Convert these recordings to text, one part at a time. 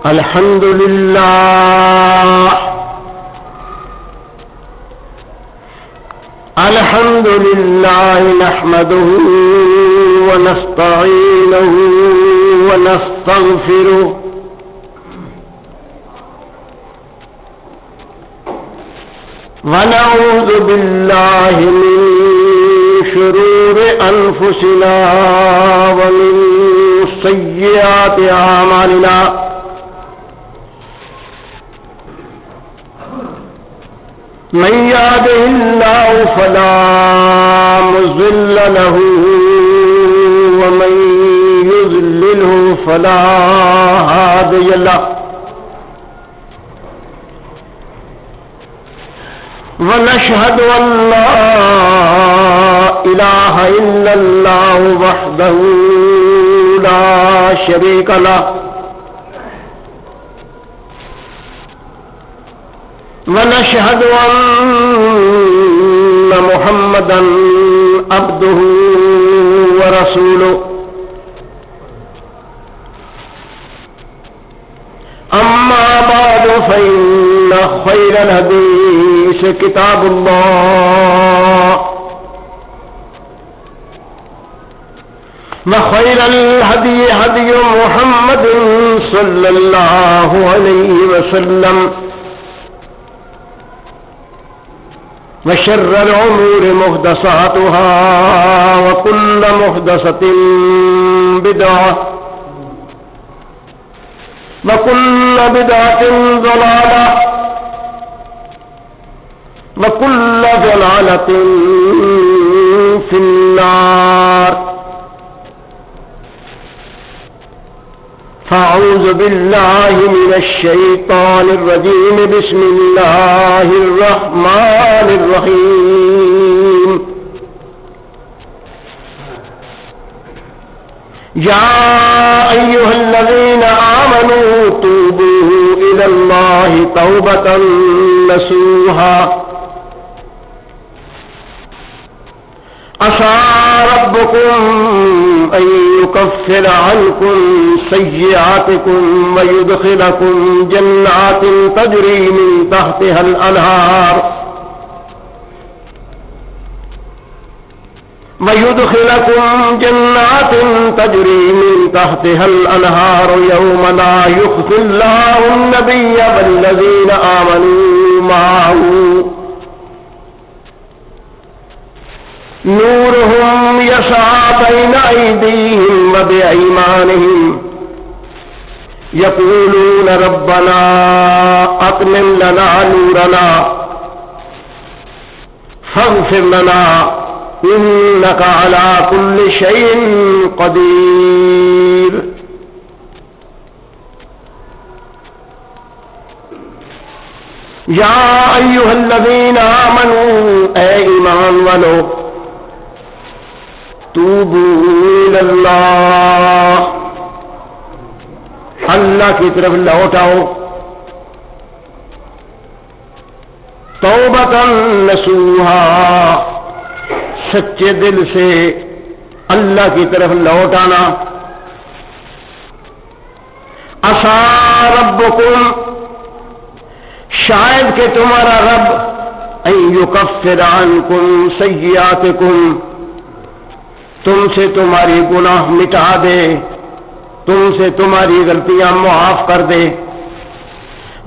الحمد لله الحمد لله نحمده ونستعينه ونستغفره ونعوذ بالله من شرور أنفسنا ومن سيئات أعمالنا من يهده الله فلا مضل له ومن يضلله فلا هادي له ونشهد أن لا إله إلا الله وحده لا شريك له ونشهد أن محمدا عبده ورسوله أما بعد فإن خير الحديث كتاب الله وخير الهدي هدي محمد صلى الله عليه وسلم وشر الأمور محدثاتها وكل محدثة بدعة وكل بدعة ضلالة وكل ضلالة في النار فأعوذ بالله من الشيطان الرجيم بسم الله الرحمن الرحيم يا أيها الذين آمنوا توبوا إلى الله توبة نصوحا عسى ربكم أن يكفر عنكم سيئاتكم ويدخلكم جنات تجري من تحتها الأنهار يوم لا يخزي الله النبي والذين آمنوا معه نورهم يسعى بين أيديهم وبأيمانهم يقولون ربنا أتمم لنا نورنا فاغفر لنا إنك على كل شيء قدير يا أيها الذين آمنوا اے ایمان والو توبوا إلى اللہ اللہ کی طرف لوٹ آؤ توبۃ نصوحا سچے دل سے اللہ کی طرف لوٹ آنا عسى ربکم شاید کہ تمہارا رب ان یکفر عنکم سیئاتکم تم سے تمہاری گناہ مٹا دے تم سے تمہاری غلطیاں معاف کر دے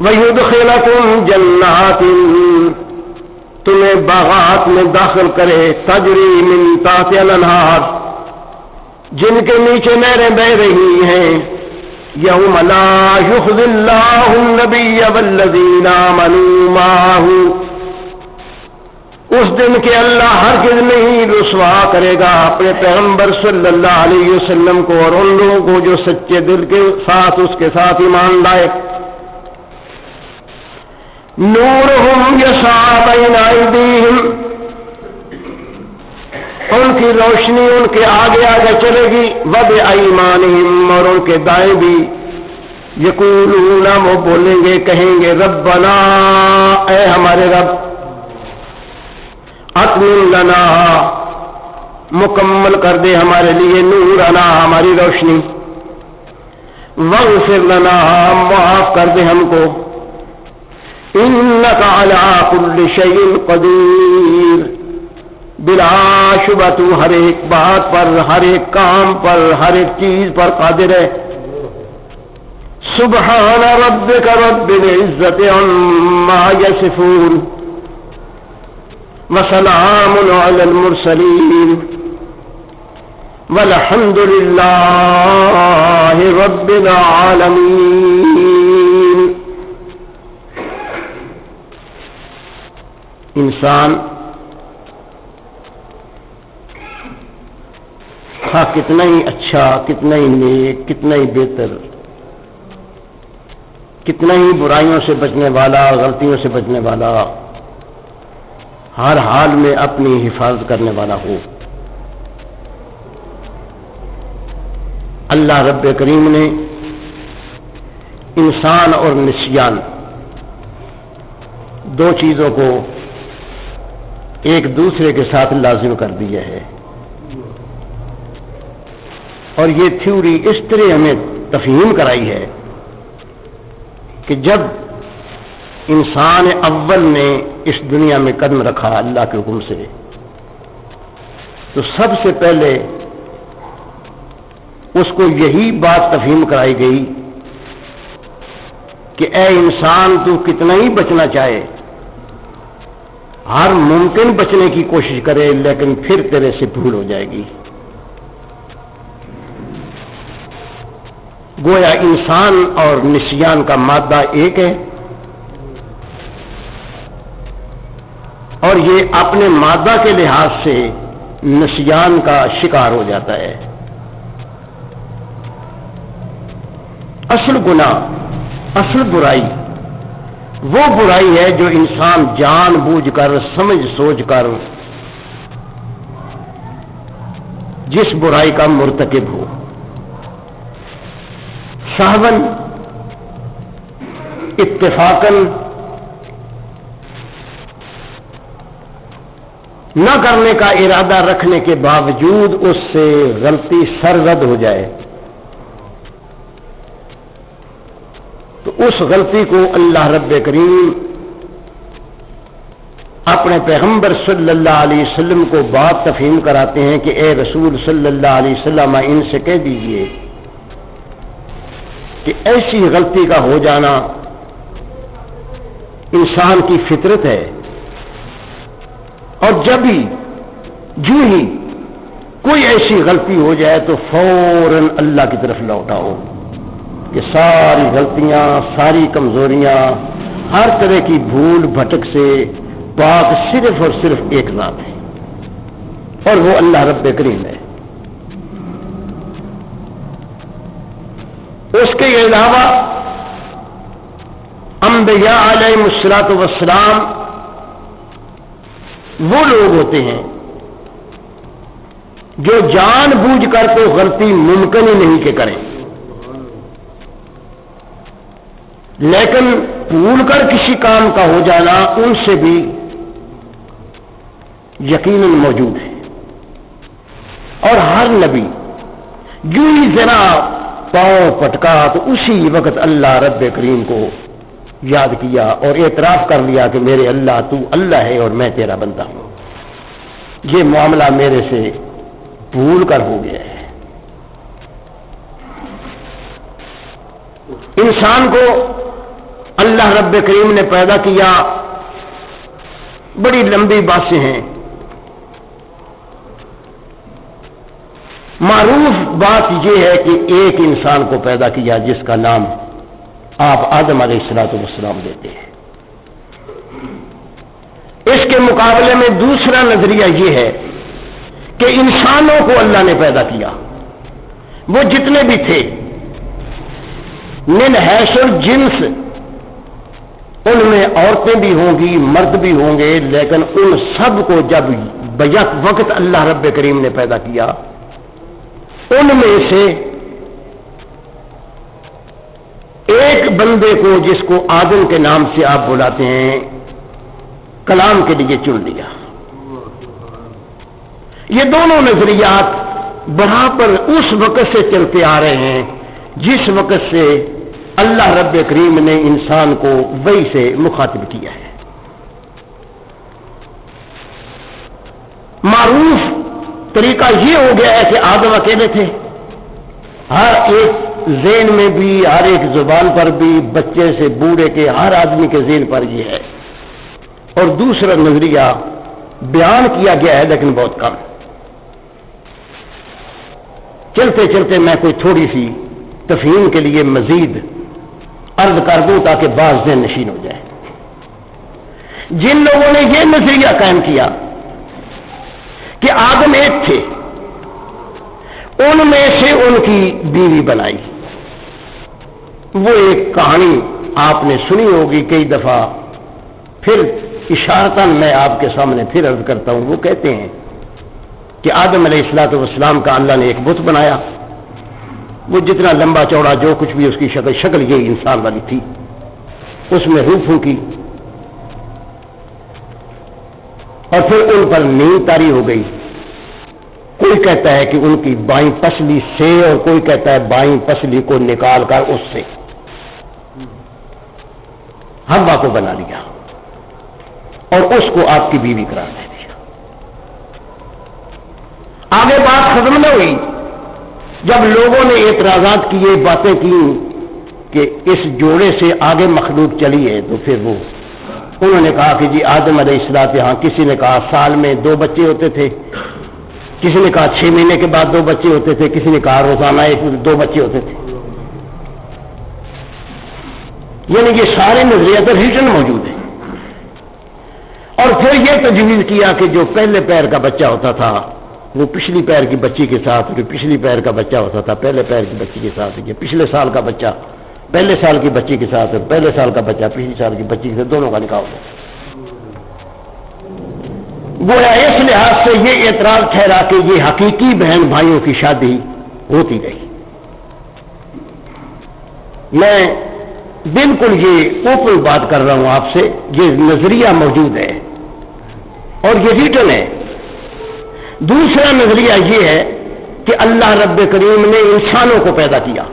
وَيُدْخِلَكُمْ جَنَّاتٍ تمہیں باغات میں داخل کرے تجری من تحتها الانہار جن کے نیچے نہریں بہ رہی ہیں یوم لا یخزی اللہ النبی والذین آمنوا معه اس دن کے اللہ ہرگز نہیں رسوا کرے گا اپنے پیغمبر صلی اللہ علیہ وسلم کو اور ان لوگوں کو جو سچے دل کے ساتھ اس کے ساتھ ایمان لائے نورہم یسعی بین ایدیہم ان کی روشنی ان کے آگے آگے چلے گی وبایمانہم اور ان کے دائیں بھی یقولون وہ بولیں گے کہیں گے ربنا اے ہمارے رب اتمم لنا مکمل کر دے ہمارے لیے نورنا ہماری روشنی واغفر لنا، معاف کر دے ہم کو، انک علی کل شیء قدیر، بلا شبہ تو ہر ایک بات پر، ہر ایک کام پر، ہر ایک چیز پر قادر ہے۔ سبحان ربک رب العزت عما یصفون وسلام علی المرسلین والحمد للہ رب العالمین۔ انسان کتنا ہی اچھا، کتنا ہی نیک، کتنا ہی بہتر، کتنا ہی برائیوں سے بچنے والا، غلطیوں سے بچنے والا، ہر حال میں اپنی حفاظت کرنے والا ہو، اللہ رب کریم نے انسان اور نسیان دو چیزوں کو ایک دوسرے کے ساتھ لازم کر دیا ہے، اور یہ تھیوری اس طرح ہمیں تفہیم کرائی ہے کہ جب انسان اول نے اس دنیا میں قدم رکھا اللہ کے حکم سے، تو سب سے پہلے اس کو یہی بات تفہیم کرائی گئی کہ اے انسان تو کتنا ہی بچنا چاہے، ہر ممکن بچنے کی کوشش کرے، لیکن پھر تیرے سے بھول ہو جائے گی۔ گویا انسان اور نسیان کا مادہ ایک ہے، اور یہ اپنے مادہ کے لحاظ سے نسیان کا شکار ہو جاتا ہے۔ اصل گناہ، اصل برائی وہ برائی ہے جو انسان جان بوجھ کر، سمجھ سوچ کر جس برائی کا مرتکب ہو، سہون، اتفاقاً، نہ کرنے کا ارادہ رکھنے کے باوجود اس سے غلطی سرزد ہو جائے، تو اس غلطی کو اللہ رب کریم اپنے پیغمبر صلی اللہ علیہ وسلم کو بات تفہیم کراتے ہیں کہ اے رسول صلی اللہ علیہ وسلم ان سے کہہ دیجئے کہ ایسی غلطی کا ہو جانا انسان کی فطرت ہے، اور جب ہی جو ہی کوئی ایسی غلطی ہو جائے تو فوراً اللہ کی طرف لوٹاؤ، کہ ساری غلطیاں، ساری کمزوریاں، ہر طرح کی بھول بھٹک سے پاک صرف اور صرف ایک ذات ہے، اور وہ اللہ رب کریم ہے۔ اس کے علاوہ انبیاء علیہ الصلوۃ والسلام وہ لوگ ہوتے ہیں جو جان بوجھ کر تو غلطی ممکن ہی نہیں کہ کریں، لیکن بھول کر کسی کام کا ہو جانا ان سے بھی یقیناً موجود ہے، اور ہر نبی جو ہی ذرا پاؤں پٹکا تو اسی وقت اللہ رب کریم کو یاد کیا اور اعتراف کر لیا کہ میرے اللہ تو اللہ ہے اور میں تیرا بندہ ہوں، یہ معاملہ میرے سے بھول کر ہو گیا ہے۔ انسان کو اللہ رب کریم نے پیدا کیا، بڑی لمبی باتیں ہیں، معروف بات یہ ہے کہ ایک انسان کو پیدا کیا جس کا نام آپ آدم علیہ السلام دیتے ہیں۔ اس کے مقابلے میں دوسرا نظریہ یہ ہے کہ انسانوں کو اللہ نے پیدا کیا، وہ جتنے بھی تھے من حیث الجنس، ان میں عورتیں بھی ہوں گی، مرد بھی ہوں گے، لیکن ان سب کو جب بیک وقت اللہ رب کریم نے پیدا کیا، ان میں سے ایک بندے کو جس کو آدم کے نام سے آپ بلاتے ہیں کلام کے لیے چن لیا۔ یہ دونوں نظریات برابر اس وقت سے چلتے آ رہے ہیں جس وقت سے اللہ رب کریم نے انسان کو وحی سے مخاطب کیا ہے۔ معروف طریقہ یہ ہو گیا ہے کہ آدم اکیلے تھے، ہر ایک ذہن میں بھی، ہر ایک زبان پر بھی، بچے سے بوڑھے کے ہر آدمی کے ذہن پر یہ ہے۔ اور دوسرا نظریہ بیان کیا گیا ہے لیکن بہت کم۔ چلتے چلتے میں کوئی تھوڑی سی تفہیم کے لیے مزید عرض کر دوں تاکہ بعض ذہن نشین ہو جائے۔ جن لوگوں نے یہ نظریہ قائم کیا کہ آدم ایک تھے، ان میں سے ان کی بیوی بنائی، وہ ایک کہانی آپ نے سنی ہوگی کئی دفعہ، پھر اشارتاً میں آپ کے سامنے پھر عرض کرتا ہوں۔ وہ کہتے ہیں کہ آدم علیہ السلام کا اللہ نے ایک بت بنایا، وہ جتنا لمبا چوڑا جو کچھ بھی اس کی شکل یہ انسان والی تھی، اس میں روح پھونکی اور پھر ان پر نیند طاری ہو گئی۔ کوئی کہتا ہے کہ ان کی بائیں پسلی سے، اور کوئی کہتا ہے بائیں پسلی کو نکال کر اس سے حوا کو بنا لیا اور اس کو آپ کی بیوی قرار دے دیا۔ آگے بات ختم نہ ہوئی، جب لوگوں نے اعتراضات کیے، باتیں کی کہ اس جوڑے سے آگے مخلوق چلی ہے، تو پھر وہ انہوں نے کہا کہ جی آدم علیہ السلام، ہاں کسی نے کہا سال میں 2 بچے ہوتے تھے، کسی نے کہا 6 مہینے کے بعد 2 بچے ہوتے تھے، کسی نے کہا روزانہ 2 بچے ہوتے تھے۔ یعنی یہ سارے نظریات ریٹن موجود ہیں۔ اور پھر یہ تجویز کیا کہ جو پہلے پیر کا بچہ ہوتا تھا وہ پچھلی پیر کی بچی کے ساتھ، جو پچھلی پیر کا بچہ ہوتا تھا پہلے پیر کی بچی کے ساتھ، یہ پچھلے سال کا بچہ پہلے سال کی بچی کے ساتھ، پہلے سال کا بچہ پچھلی سال کی بچی کے ساتھ، دونوں کا نکاح ہوتا ہے۔ گویا اس لحاظ سے یہ اعتراض ٹھہرا کہ یہ حقیقی بہن بھائیوں کی شادی ہوتی رہی۔ میں بالکل یہ اوپن بات کر رہا ہوں آپ سے، یہ نظریہ موجود ہے اور یہ ریٹن ہے۔ دوسرا نظریہ یہ ہے کہ اللہ رب کریم نے انسانوں کو پیدا کیا،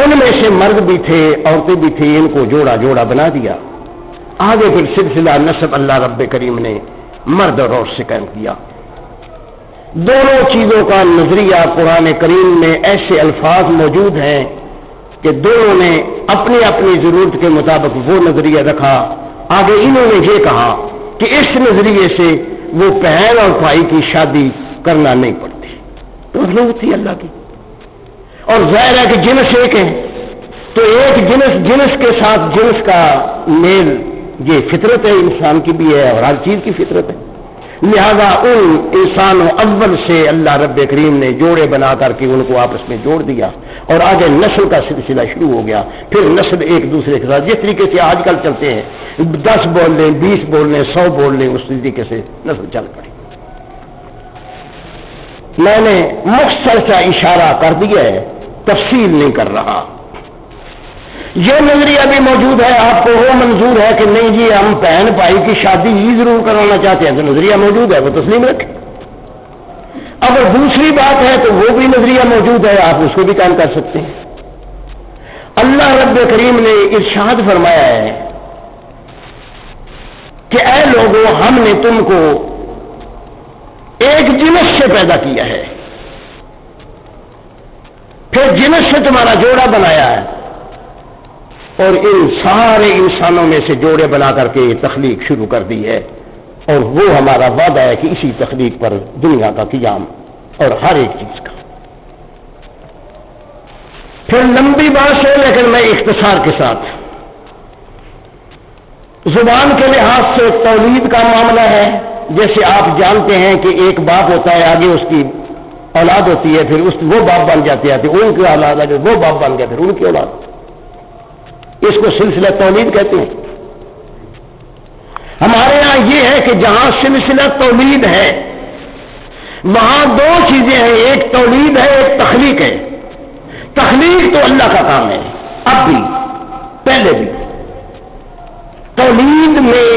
ان میں سے مرد بھی تھے، عورتیں بھی تھیں، ان کو جوڑا جوڑا بنا دیا۔ آگے پھر سلسلہ نسب اللہ رب کریم نے مرد اور عورت سے قائم کیا۔ دونوں چیزوں کا نظریہ قرآن کریم میں ایسے الفاظ موجود ہیں کہ دونوں نے اپنی اپنی ضرورت کے مطابق وہ نظریہ رکھا۔ آگے انہوں نے یہ کہا کہ اس نظریے سے وہ بہن اور بھائی کی شادی کرنا نہیں پڑتی، تو ضرورت تھی اللہ کی۔ اور ظاہر ہے کہ جنس ایک ہے، تو ایک جنس کے ساتھ جنس کا میل یہ فطرت ہے، انسان کی بھی ہے اور ہر چیز کی فطرت ہے۔ لہذا ان انسانوں اول سے اللہ رب کریم نے جوڑے بنا کر کے ان کو آپس میں جوڑ دیا، اور آگے نسل کا سلسلہ شروع ہو گیا۔ پھر نسل ایک دوسرے کے ساتھ جس طریقے سے آج کل چلتے ہیں، 10 بول لیں، 20 بول لیں، 100 بول لیں، اس طریقے سے نسل چل پڑی۔ میں نے مختصر سا اشارہ کر دیا ہے، تفصیل نہیں کر رہا۔ یہ نظریہ بھی موجود ہے، آپ کو وہ منظور ہے کہ نہیں جی ہم بہن بھائی کی شادی ہی ضرور کرانا چاہتے ہیں، تو نظریہ موجود ہے، وہ تسلیم رکھیں۔ اگر دوسری بات ہے تو وہ بھی نظریہ موجود ہے، آپ اس کو بھی قائم کر سکتے ہیں۔ اللہ رب کریم نے ارشاد فرمایا ہے کہ اے لوگوں، ہم نے تم کو ایک جنس سے پیدا کیا ہے، پھر جنس سے تمہارا جوڑا بنایا ہے، اور ان سارے انسانوں میں سے جوڑے بنا کر کے تخلیق شروع کر دی ہے، اور وہ ہمارا وعدہ ہے کہ اسی تخلیق پر دنیا کا قیام اور ہر ایک چیز کا۔ پھر لمبی بات ہے لیکن میں اختصار کے ساتھ، زبان کے لحاظ سے تولید کا معاملہ ہے۔ جیسے آپ جانتے ہیں کہ ایک باپ ہوتا ہے، آگے اس کی اولاد ہوتی ہے، پھر وہ باپ بن جاتے ہیں، پھر ان کی اولاد آگے وہ باپ بن گیا، پھر ان کی اولاد، اس کو سلسلہ تولید کہتے ہیں۔ ہمارے یہاں یہ ہے کہ جہاں سلسلہ تولید ہے وہاں 2 چیزیں ہیں، ایک تولید ہے، ایک تخلیق ہے۔ تخلیق تو اللہ کا کام ہے، اب بھی پہلے بھی۔ تولید میں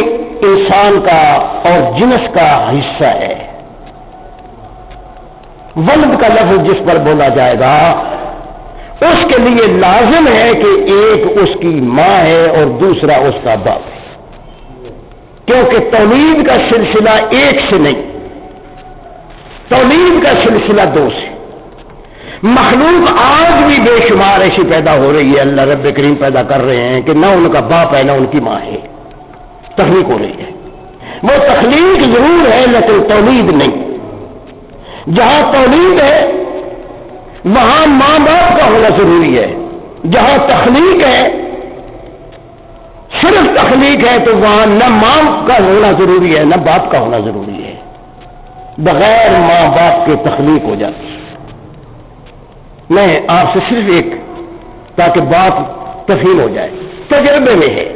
انسان کا اور جنس کا حصہ ہے۔ ولد کا لفظ جس پر بولا جائے گا اس کے لیے لازم ہے کہ ایک اس کی ماں ہے اور دوسرا اس کا باپ ہے، کیونکہ تولید کا سلسلہ ایک سے نہیں، تولید کا سلسلہ دو سے۔ مخلوق آج بھی بے شمار ایسی پیدا ہو رہی ہے، اللہ رب کریم پیدا کر رہے ہیں کہ نہ ان کا باپ ہے نہ ان کی ماں ہے، تخلیق ہو رہی ہے۔ وہ تخلیق ضرور ہے لیکن تولید نہیں۔ جہاں تولید ہے وہاں ماں باپ کا ہونا ضروری ہے، جہاں تخلیق ہے صرف تخلیق ہے تو وہاں نہ ماں کا ہونا ضروری ہے نہ باپ کا ہونا ضروری ہے، بغیر ماں باپ کے تخلیق ہو جاتی ہے۔ میں آپ سے صرف ایک تاکہ بات تفہیم ہو جائے، تجربے میں ہے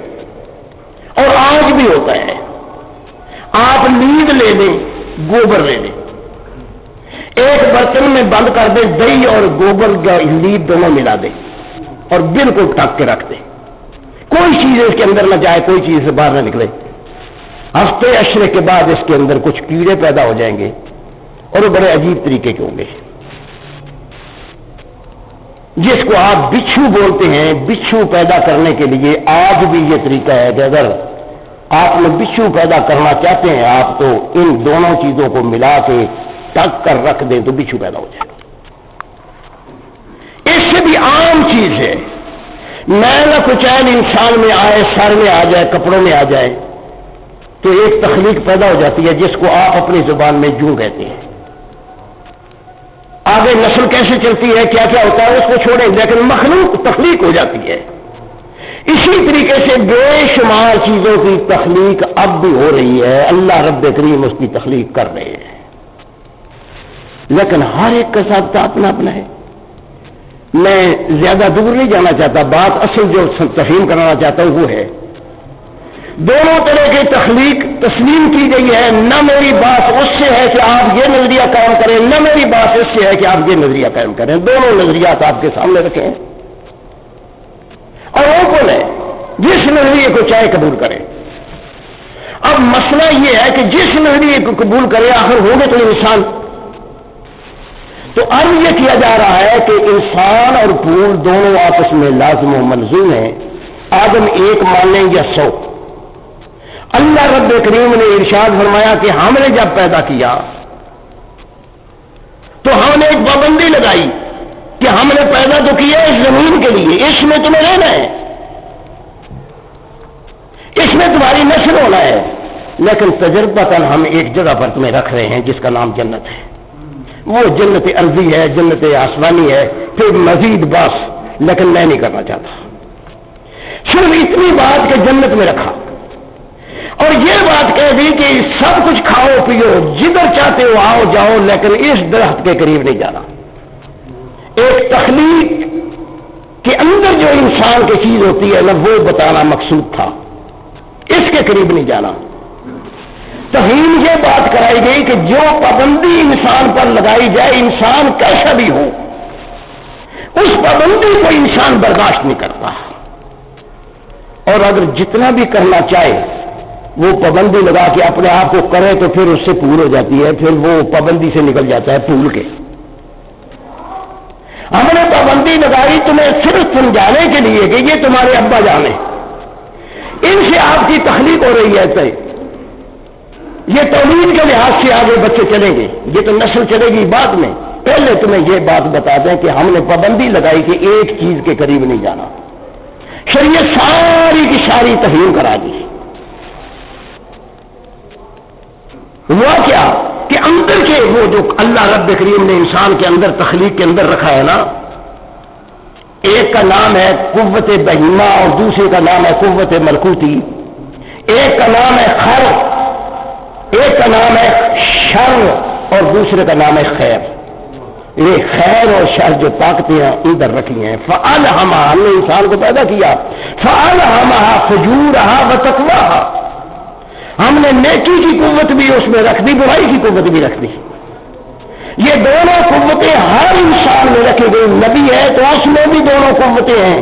اور آج بھی ہوتا ہے۔ آپ نیند لے لیں، گوبر لے لیں، ایک برتن میں بند کر دیں، دہی اور گوبر کا لیپ دونوں ملا دیں اور بالکل ٹک کے رکھ دیں، کوئی چیز اس کے اندر نہ جائے، کوئی چیز سے باہر نہ نکلے۔ ہفتے عشرے کے بعد اس کے اندر کچھ کیڑے پیدا ہو جائیں گے اور وہ بڑے عجیب طریقے کے ہوں گے، جس کو آپ بچھو بولتے ہیں۔ بچھو پیدا کرنے کے لیے آج بھی یہ طریقہ ہے کہ اگر آپ نے بچھو پیدا کرنا چاہتے ہیں آپ تو ان دونوں چیزوں کو ملا کے ٹک کر رکھ دیں تو بچھو پیدا ہو جائے۔ اس سے بھی عام چیز ہے، میلا کچیل انسان میں آئے، سر میں آ جائے، کپڑوں میں آ جائے تو ایک تخلیق پیدا ہو جاتی ہے جس کو آپ اپنی زبان میں جوں کہتے ہیں۔ آگے نسل کیسے چلتی ہے، کیا کیا ہوتا ہے اس کو چھوڑیں، لیکن مخلوق تخلیق ہو جاتی ہے۔ اسی طریقے سے بے شمار چیزوں کی تخلیق اب بھی ہو رہی ہے، اللہ رب کریم اس کی تخلیق کر رہے ہیں، لیکن ہر ایک کا ساتھ اپنا اپنا ہے۔ میں زیادہ دور نہیں جانا چاہتا، بات اصل جو تفہیم کرانا چاہتا ہوں وہ ہے، دونوں طرح کی تخلیق تسلیم کی گئی ہے۔ نہ میری بات اس سے ہے کہ آپ یہ نظریہ قائم کریں، نہ میری بات اس سے ہے کہ آپ یہ نظریہ قائم کریں، دونوں نظریات آپ کے سامنے رکھے ہیں اور اوپن ہے، جس نظریے کو چاہے قبول کرے۔ اب مسئلہ یہ ہے کہ جس نظریے کو قبول کرے آخر ہوگے تو انسان، تو اب یہ کیا جا رہا ہے کہ انسان اور پھول دونوں آپس میں لازم و ملزوم ہیں، آدم ایک مانیں یا 100۔ اللہ رب کریم نے ارشاد فرمایا کہ ہم نے جب پیدا کیا تو ہم نے ایک پابندی لگائی کہ ہم نے پیدا تو کیا اس زمین کے لیے، اس میں تمہیں رہنا ہے، اس میں تمہاری نسل ہونا ہے، لیکن تجربتاً ہم ایک جگہ پر تمہیں رکھ رہے ہیں جس کا نام جنت ہے۔ وہ جنت ارضی ہے، جنت آسمانی ہے، پھر مزید بس، لیکن میں نہیں کرنا چاہتا، صرف اتنی بات کہ جنت میں رکھا اور یہ بات کہہ دی کہ سب کچھ کھاؤ پیو، جدھر چاہتے ہو آؤ جاؤ، لیکن اس درخت کے قریب نہیں جانا۔ ایک تخلیق کے اندر جو انسان کی چیز ہوتی ہے نا وہ بتانا مقصود تھا، اس کے قریب نہیں جانا۔ تفہیم یہ بات کرائی گئی کہ جو پابندی انسان پر لگائی جائے، انسان کیسا بھی ہو، اس پابندی کو انسان برداشت نہیں کرتا، اور اگر جتنا بھی کرنا چاہے وہ پابندی لگا کے اپنے آپ کو کرے تو پھر اس سے پھول ہو جاتی ہے، پھر وہ پابندی سے نکل جاتا ہے پھول کے۔ ہم نے پابندی لگائی تمہیں صرف سمجھانے کے لیے کہ یہ تمہارے ابا جان ہیں، ان سے آپ کی تخلیق ہو رہی ہے، یہ تولید کے لحاظ سے آگے بچے چلیں گے، یہ تو نسل چلے گی بعد میں، پہلے تمہیں یہ بات بتا دیں کہ ہم نے پابندی لگائی کہ ایک چیز کے قریب نہیں جانا۔ شریعت ساری کی ساری تفہیم کرا دی۔ ہوا کیا کہ اندر کے وہ جو اللہ رب کریم نے انسان کے اندر تخلیق کے اندر رکھا ہے نا، ایک کا نام ہے قوت بہیمہ اور دوسرے کا نام ہے قوت ملکوتی، ایک کا نام ہے خیر، ایک کا نام ہے شر اور دوسرے کا نام ہے خیر۔ یہ خیر اور شر جو طاقتیں اندر رکھی ہیں، فَأَلْهَمَهَا، ہم نے انسان کو پیدا کیا، فَأَلْهَمَهَا فُجُورَهَا وَتَقْوَاهَا، ہم نے نیکی کی قوت بھی اس میں رکھ دی، برائی کی قوت بھی رکھ دی۔ یہ دونوں قوتیں ہر انسان میں رکھی گئی، نبی ہے تو اس میں بھی دونوں قوتیں ہیں،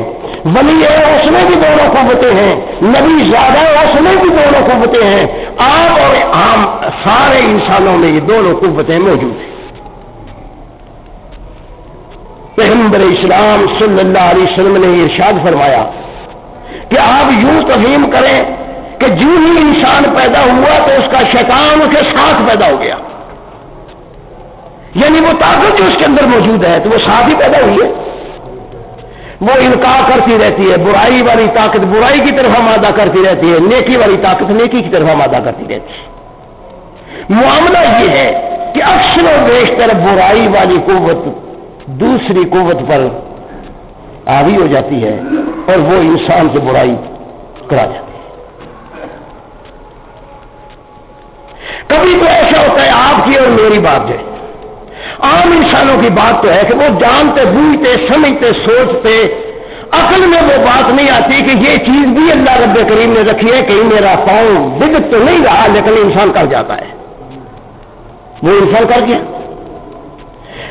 ولی ہے اس میں بھی دونوں قوتیں ہیں، نبی زیادہ ہے اس میں بھی دونوں قوتیں ہیں، آپ اور عام سارے انسانوں میں یہ دونوں قوتیں موجود ہیں۔ پیغمبر اسلام صلی اللہ علیہ وسلم نے ارشاد فرمایا کہ آپ یوں تفہیم کریں کہ جو ہی انسان پیدا ہوا تو اس کا شیطان اس کے ساتھ پیدا ہو گیا، یعنی وہ طاقت جو اس کے اندر موجود ہے تو وہ ساتھ ہی پیدا ہوئی ہے۔ وہ انکار کرتی رہتی ہے، برائی والی طاقت برائی کی طرف آمادہ کرتی رہتی ہے، نیکی والی طاقت نیکی کی طرف آمادہ کرتی رہتی ہے۔ معاملہ یہ ہے کہ اکثر و بیشتر برائی والی قوت دوسری قوت پر حاوی ہو جاتی ہے اور وہ انسان سے برائی کرا جاتی ہے۔ کبھی تو ایسا ہوتا ہے آپ کی اور میری بات جو ہے، عام انسانوں کی بات تو ہے کہ وہ جانتے بوجھتے سمجھتے سوچتے عقل میں وہ بات نہیں آتی کہ یہ چیز بھی اللہ رب کریم نے رکھی ہے، کہیں میرا پاؤں بگڑ تو نہیں رہا لیکن انسان کر جاتا ہے، وہ انسان کر گیا۔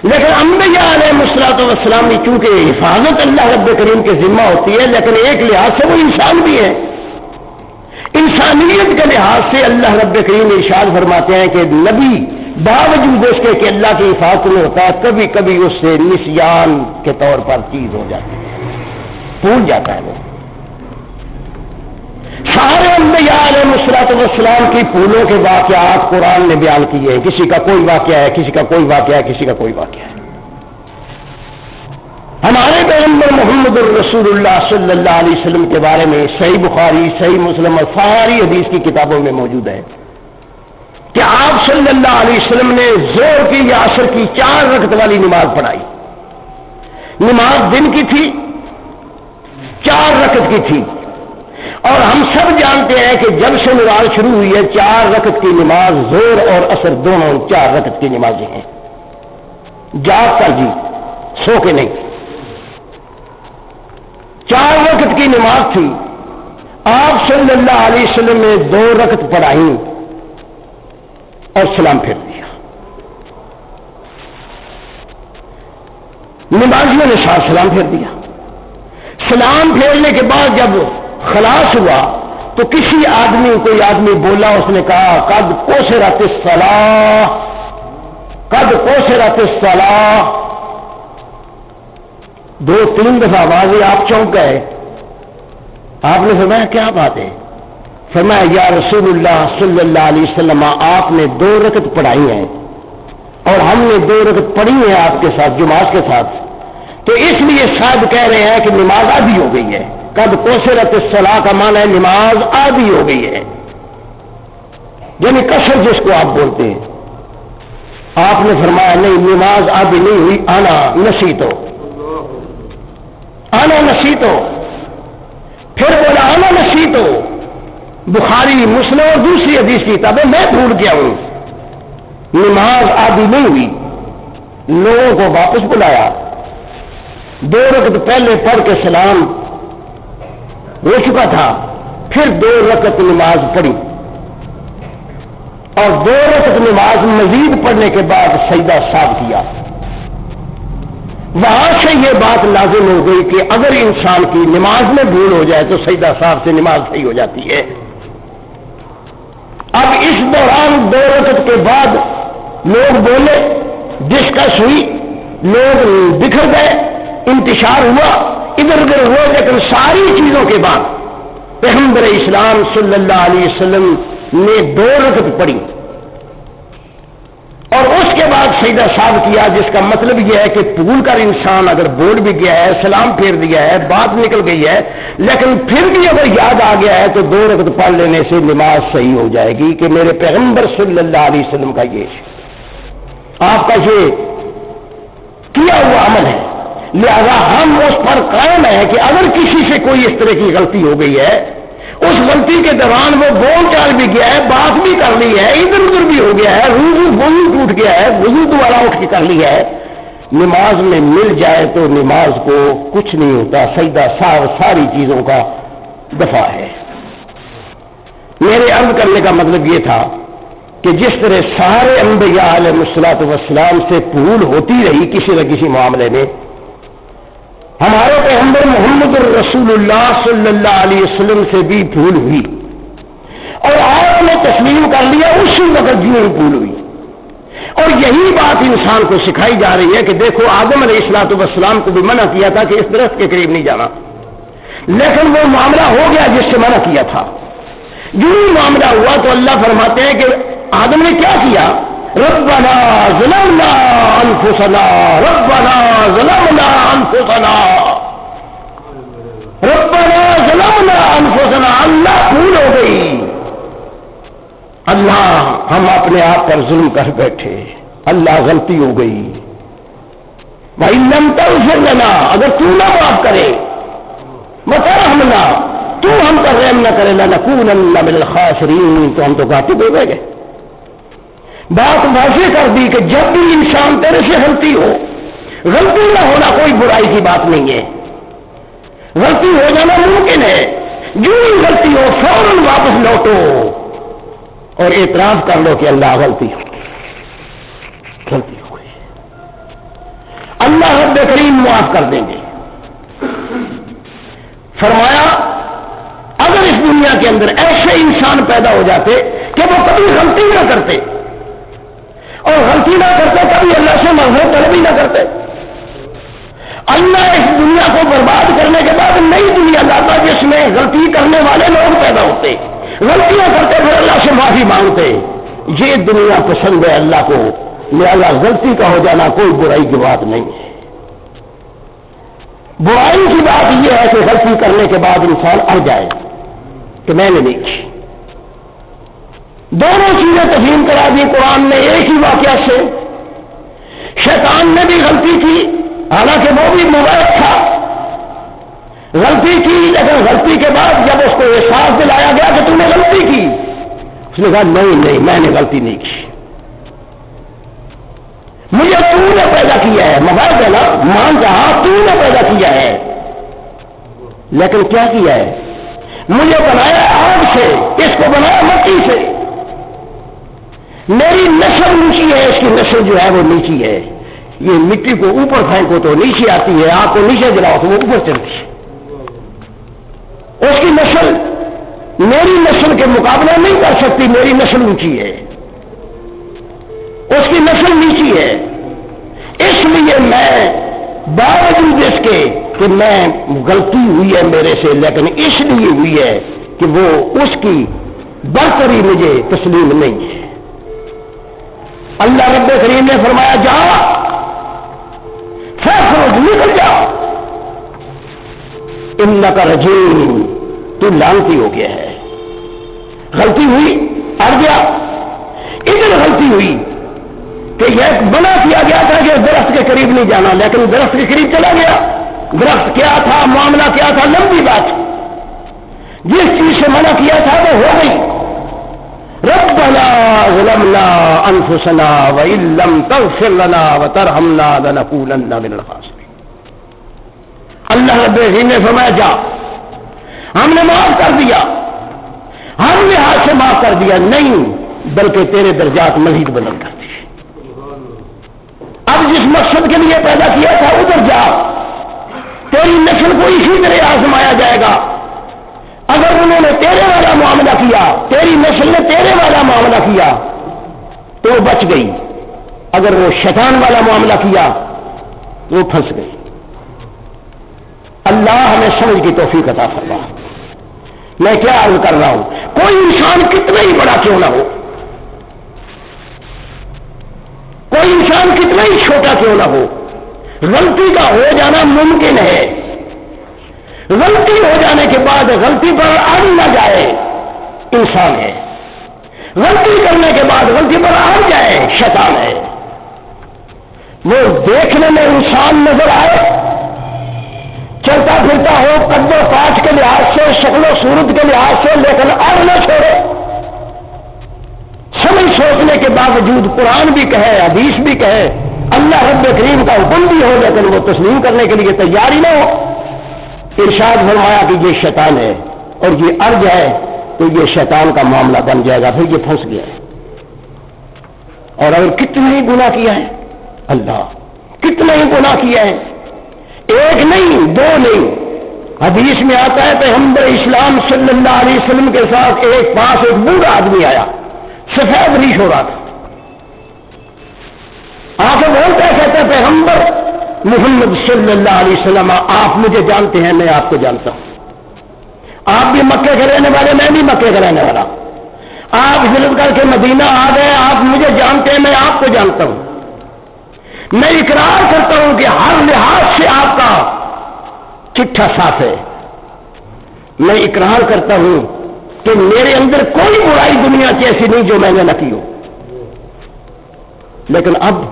لیکن انبیاء علیہ السلام کی چونکہ حفاظت اللہ رب کریم کے ذمہ ہوتی ہے، لیکن ایک لحاظ سے وہ انسان بھی ہے، انسانیت کے لحاظ سے اللہ رب کریم ارشاد فرماتے ہیں کہ نبی باوجود اس کے کہ اللہ کی حفاظت میں ہوتا ہے کبھی کبھی اس سے نسیان کے طور پر چیز ہو جاتی ہے، بھول جاتا ہے وہ۔ سارے انبیاء علیہ السلام کی پھولوں کے واقعات قرآن نے بیان کیے ہیں، کسی کا کوئی واقعہ ہے، کسی کا کوئی واقعہ ہے، کسی کا کوئی واقعہ ہے۔ ہمارے پیغمبر محمد الرسول اللہ صلی اللہ علیہ وسلم کے بارے میں صحیح بخاری، صحیح مسلم اور ساری حدیث کی کتابوں میں موجود ہے کہ آپ صلی اللہ علیہ وسلم نے زور کی یا عصر کی 4 رکعت والی نماز پڑھائی۔ نماز دن کی تھی، 4 رکعت کی تھی، اور ہم سب جانتے ہیں کہ جب سے نماز شروع ہوئی ہے 4 رکعت کی نماز زور اور عصر دونوں 4 رکعت کی نمازیں ہیں، جاگ کر جی، سو کے نہیں۔ 4 رکعت کی نماز تھی، آپ صلی اللہ علیہ وسلم نے 2 رکعت پڑھائی اور سلام پھیر دیا۔ نمازیوں نے ساتھ سلام پھیر دیا۔ سلام پھیرنے کے بعد جب خلاص ہوا تو کوئی آدمی بولا، اس نے کہا قد قصرت الصلاۃ، قد قصرت الصلاۃ۔ 2-3 دفعہ آوازیں، آپ چونک گئے۔ آپ نے فرمایا کیا بات ہے؟ فرمایا یا رسول اللہ صلی اللہ علیہ وسلم آپ نے 2 رکعت پڑھائی ہیں اور ہم نے 2 رکعت پڑھی ہیں آپ کے ساتھ جماعت کے ساتھ، تو اس لیے شاید کہہ رہے ہیں کہ نماز آدھی ہو گئی ہے۔ قد قصرت الصلاۃ کا معنی ہے نماز آدھی ہو گئی ہے، یعنی قصر جس کو آپ بولتے ہیں۔ آپ نے فرمایا نہیں، نماز آدھی نہیں ہوئی، آنا نسیتو، آنا نسیتو۔ پھر بولا آنا نسیتو، بخاری مسلم اور دوسری حدیث کی کتابیں میں بھول گیا ہوں، نماز آدھی نہیں ہوئی۔ لوگوں کو واپس بلایا، 2 رکعت پہلے پڑھ کے سلام ہو چکا تھا، پھر 2 رکعت نماز پڑھی اور 2 رکعت نماز مزید پڑھنے کے بعد سجدہ صاحب کیا۔ وہاں سے یہ بات لازم ہو گئی کہ اگر انسان کی نماز میں بھول ہو جائے تو سجدہ صاحب سے نماز صحیح ہو جاتی ہے۔ اب اس دوران 2 رکعت کے بعد لوگ بولے، ڈسکس ہوئی، لوگ بکھر گئے، انتشار ہوا، ادھر ادھر ہوا، لیکن ساری چیزوں کے بعد پیغمبر اسلام صلی اللہ علیہ وسلم نے 2 رکعت پڑھی اور اس کے بعد سجدہ صاحب کیا، جس کا مطلب یہ ہے کہ بھول کر انسان اگر بول بھی گیا ہے، سلام پھیر دیا ہے، بات نکل گئی ہے، لیکن پھر بھی اگر یاد آ گیا ہے تو 2 رکعت پڑھ لینے سے نماز صحیح ہو جائے گی کہ میرے پیغمبر صلی اللہ علیہ وسلم کا یہ آپ کا یہ کیا ہوا عمل ہے۔ لہذا ہم اس پر قائم ہیں کہ اگر کسی سے کوئی اس طرح کی غلطی ہو گئی ہے، اس غلطی کے دوران وہ بول چال بھی گیا ہے، بات بھی کر لی ہے، ادھر ادھر بھی ہو گیا ہے، وضو ٹوٹ گیا ہے، وضو دوبارہ اٹھ کے کر لی ہے، نماز میں مل جائے تو نماز کو کچھ نہیں ہوتا، سجدہ صاحب ساری چیزوں کا دفاع ہے۔ میرے عرض کرنے کا مطلب یہ تھا کہ جس طرح سارے انبیاء علیہ السلام سے بھول ہوتی رہی کسی نہ کسی معاملے میں، ہمارے پیغمبر محمد الرسول اللہ صلی اللہ علیہ وسلم سے بھی بھول ہوئی اور آپ نے تسلیم کر لیا، اسی وقت جو بھول ہوئی۔ اور یہی بات انسان کو سکھائی جا رہی ہے کہ دیکھو آدم علیہ الصلوۃ والسلام کو بھی منع کیا تھا کہ اس درخت کے قریب نہیں جانا، لیکن وہ معاملہ ہو گیا جس سے منع کیا تھا۔ جو معاملہ ہوا تو اللہ فرماتے ہیں کہ آدم نے کیا کیا؟ ربنا ظلمنا انفسنا، ربنا ظلمنا انفسنا، ربنا ظلمنا انفسنا، اللہ بھول ہو گئی، اللہ ہم اپنے آپ پر ظلم کر بیٹھے، اللہ غلطی ہو گئی، وَإِن لَّمْ تَغْفِرْ لَنَا، اگر تو نہ معاف کرے، وَتَرْحَمْنَا، تو ہم پر رحم نہ کرے، لَنَكُونَنَّ مِنَ الْخَاسِرِينَ، تو ہم تو گھاٹے پہ گئے۔ بات واضح کر دی کہ جب بھی انسان تیرے سے غلطی ہو، غلطی نہ ہونا کوئی برائی کی بات نہیں ہے، غلطی ہو جانا ممکن ہے، جو بھی غلطی ہو فوراً واپس لوٹو اور اعتراف کر لو کہ اللہ غلطی ہو گئی، اللہ رب کریم معاف کر دیں گے۔ فرمایا اگر اس دنیا کے اندر ایسے انسان پیدا ہو جاتے کہ وہ کبھی غلطی نہ کرتے، اور غلطی نہ کرتے کبھی اللہ سے مغفرت طلب ہی نہ کرتے، اللہ اس دنیا کو برباد کرنے کے بعد نئی دنیا لاتا جس میں غلطی کرنے والے لوگ پیدا ہوتے، غلطیاں کرتے پھر اللہ سے معافی مانگتے۔ یہ دنیا پسند ہے اللہ کو، لہذا غلطی کا ہو جانا کوئی برائی کی بات نہیں ہے۔ برائی کی بات یہ ہے کہ غلطی کرنے کے بعد انسان اڑ جائے کہ میں نے نہیں کی۔ دونوں چیزیں تسلیم کرا دی قرآن نے ایک ہی واقعہ سے۔ شیطان نے بھی غلطی کی، حالانکہ وہ بھی مبارک تھا، غلطی کی، لیکن غلطی کے بعد جب اس کو احساس دلایا گیا کہ تم نے غلطی کی، اس نے کہا نہیں میں نے غلطی نہیں کی، مجھے تو نے پیدا کیا ہے، مبارک ہے نا، مان کہا تو نے پیدا کیا ہے، لیکن کیا کیا ہے؟ مجھے بنایا آگ سے، اس کو بنایا مٹی سے، میری نسل نیچی ہے، اس کی نسل جو ہے وہ نیچی ہے، یہ مٹی کو اوپر پھینکو تو نیچے آتی ہے، آگ کو نیچے جلاؤ تو وہ اوپر چلتی ہے، اس کی نسل میری نسل کے مقابلہ نہیں کر سکتی، میری نسل اونچی ہے، اس کی نسل نیچی ہے، اس لیے میں باوجود اس کے کہ میں غلطی ہوئی ہے میرے سے، لیکن اس لیے ہوئی ہے کہ وہ اس کی برتری مجھے تسلیم نہیں ہے۔ اللہ رب کریم نے فرمایا جا فخرج، نکل جا، انک رجیم، تو لعنتی ہو گیا ہے۔ غلطی ہوئی، اڑ گیا، ادھر غلطی ہوئی کہ یہ منع کیا گیا تھا کہ درخت کے قریب نہیں جانا، لیکن درخت کے قریب چلا گیا۔ درخت کیا تھا، معاملہ کیا تھا، لمبی بات، جس چیز سے منع کیا تھا وہ ہو گئی۔ ربنا ظلمنا انفسنا وان لم تغفر لنا وترحمنا لنكونن من الخاسرین۔ اللہ رب العزت نے فرمایا جا، ہم نے معاف کر دیا، ہم نے ہاتھ سے معاف کر دیا، نہیں بلکہ تیرے درجات مزید بلند کر دیے۔ اب جس مقصد کے لیے پیدا کیا تھا ادھر جا، تیری نسل کو اسی طرح آزمایا جائے گا۔ اگر انہوں نے تیرے والا معاملہ کیا، تیری نسل نے تیرے والا معاملہ کیا تو وہ بچ گئی، اگر وہ شیطان والا معاملہ کیا وہ پھنس گئی۔ اللہ ہمیں سمجھ کی توفیق عطا فرما۔ میں کیا عرض کر رہا ہوں، کوئی انسان کتنا ہی بڑا کیوں نہ ہو، کوئی انسان کتنا ہی چھوٹا کیوں نہ ہو، غلطی کا ہو جانا ممکن ہے۔ غلطی ہو جانے کے بعد غلطی پر اڑ نہ جائے انسان ہے، غلطی کرنے کے بعد غلطی پر اڑ جائے شیطان ہے۔ وہ دیکھنے میں انسان نظر آئے، چلتا پھرتا ہو قد و کاٹ کے لحاظ سے، شکل و صورت کے لحاظ سے، لیکن اڑ نہ چھوڑے۔ سمجھ سوچنے کے باوجود قرآن بھی کہے، حدیث بھی کہے، اللہ رب کریم کا حکم بھی ہو، لیکن وہ تسلیم کرنے کے لیے تیار ہی نہ ہو۔ ارشاد فرمایا کہ یہ شیطان ہے، اور یہ اڑ جائے تو یہ شیطان کا معاملہ بن جائے گا، پھر یہ پھنس گیا ہے۔ اور اگر کتنے ہی گناہ کیا ہے، اللہ کتنے ہی گناہ کیا ہے، ایک نہیں دو نہیں، حدیث میں آتا ہے پیغمبر اسلام صلی اللہ علیہ وسلم کے ساتھ ایک بوڑھا آدمی آیا، سفید ریش ہو رہا تھا، آگے بولتا ہے، کہتے ہیں پیغمبر محمد صلی اللہ علیہ وسلم آپ مجھے جانتے ہیں، میں آپ کو جانتا ہوں، آپ بھی مکے کے رہنے والے، میں بھی مکے کا رہنے والا، آپ ہجرت کر کے مدینہ آ گئے، آپ مجھے جانتے ہیں، میں آپ کو جانتا ہوں، میں اقرار کرتا ہوں کہ ہر لحاظ سے آپ کا چٹھا صاف ہے، میں اقرار کرتا ہوں کہ میرے اندر کوئی برائی دنیا کی ایسی نہیں جو میں نے نہ کی ہو، لیکن اب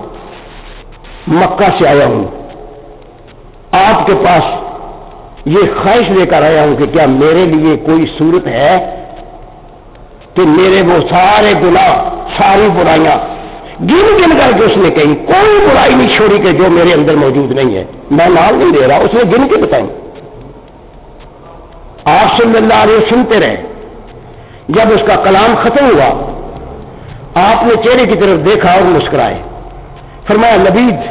مکہ سے آیا ہوں، آپ کے پاس یہ خواہش لے کر آیا ہوں کہ کیا میرے لیے کوئی صورت ہے کہ میرے وہ سارے گناہ، ساری برائیاں گن گن کر کے اس نے کہیں کوئی برائی نہیں چھوڑی کہ جو میرے اندر موجود نہیں ہے، میں نام نہیں دے رہا، اس نے گن کے بتائیں۔ آپ صلی اللہ علیہ وسلم سنتے رہے، جب اس کا کلام ختم ہوا آپ نے چہرے کی طرف دیکھا اور مسکرائے، فرمایا لبید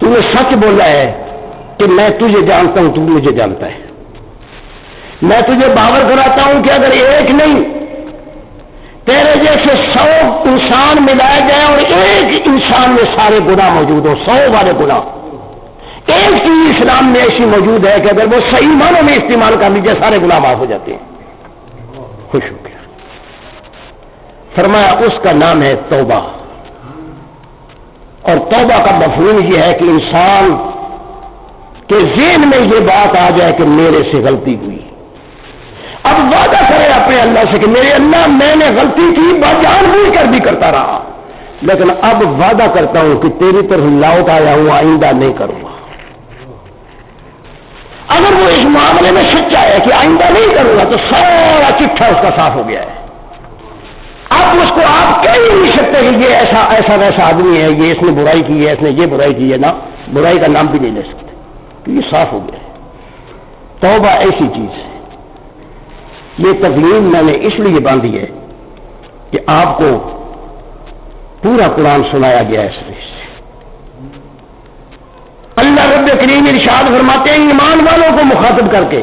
تو نے سچ بولا ہے کہ میں تجھے جانتا ہوں، تو مجھے جانتا ہے، میں تجھے باور کراتا ہوں کہ اگر ایک نہیں تیرے جیسے 100 انسان ملائے جائیں اور ایک انسان میں سارے گناہ موجود ہو، 100 والے گناہ، ایک چیز اسلام میں ایسی موجود ہے کہ اگر وہ صحیح معنوں میں استعمال کر لیجیے سارے گناہ معاف ہو جاتے ہیں۔ خوش ہو گیا، فرمایا اس کا نام ہے توبہ، اور توبہ کا مفہوم یہ ہے کہ انسان کے ذہن میں یہ بات آ جائے کہ میرے سے غلطی ہوئی، اب وعدہ کرے اپنے اللہ سے کہ میرے اللہ میں نے غلطی کی، جان بوجھ کر بھی کرتا رہا، لیکن اب وعدہ کرتا ہوں کہ تیری طرف لوٹ آیا ہوں، آئندہ نہیں کروں گا۔ اگر وہ اس معاملے میں سچا ہے کہ آئندہ نہیں کروں گا تو سارا چٹھا اس کا صاف ہو گیا ہے، اب اس کو آپ کہہ ہی نہیں سکتے کہ یہ ایسا ویسا آدمی ہے، یہ اس نے برائی کی ہے، اس نے یہ برائی کی ہے، نا برائی کا نام بھی نہیں لے سکتے، تو یہ صاف ہو گیا ہے۔ توبہ ایسی چیز ہے، یہ تفہیم میں نے اس لیے باندھی ہے کہ آپ کو پورا قرآن سنایا گیا ہے، اس سے اللہ رب کریم ارشاد فرماتے ہیں ایمان والوں کو مخاطب کر کے،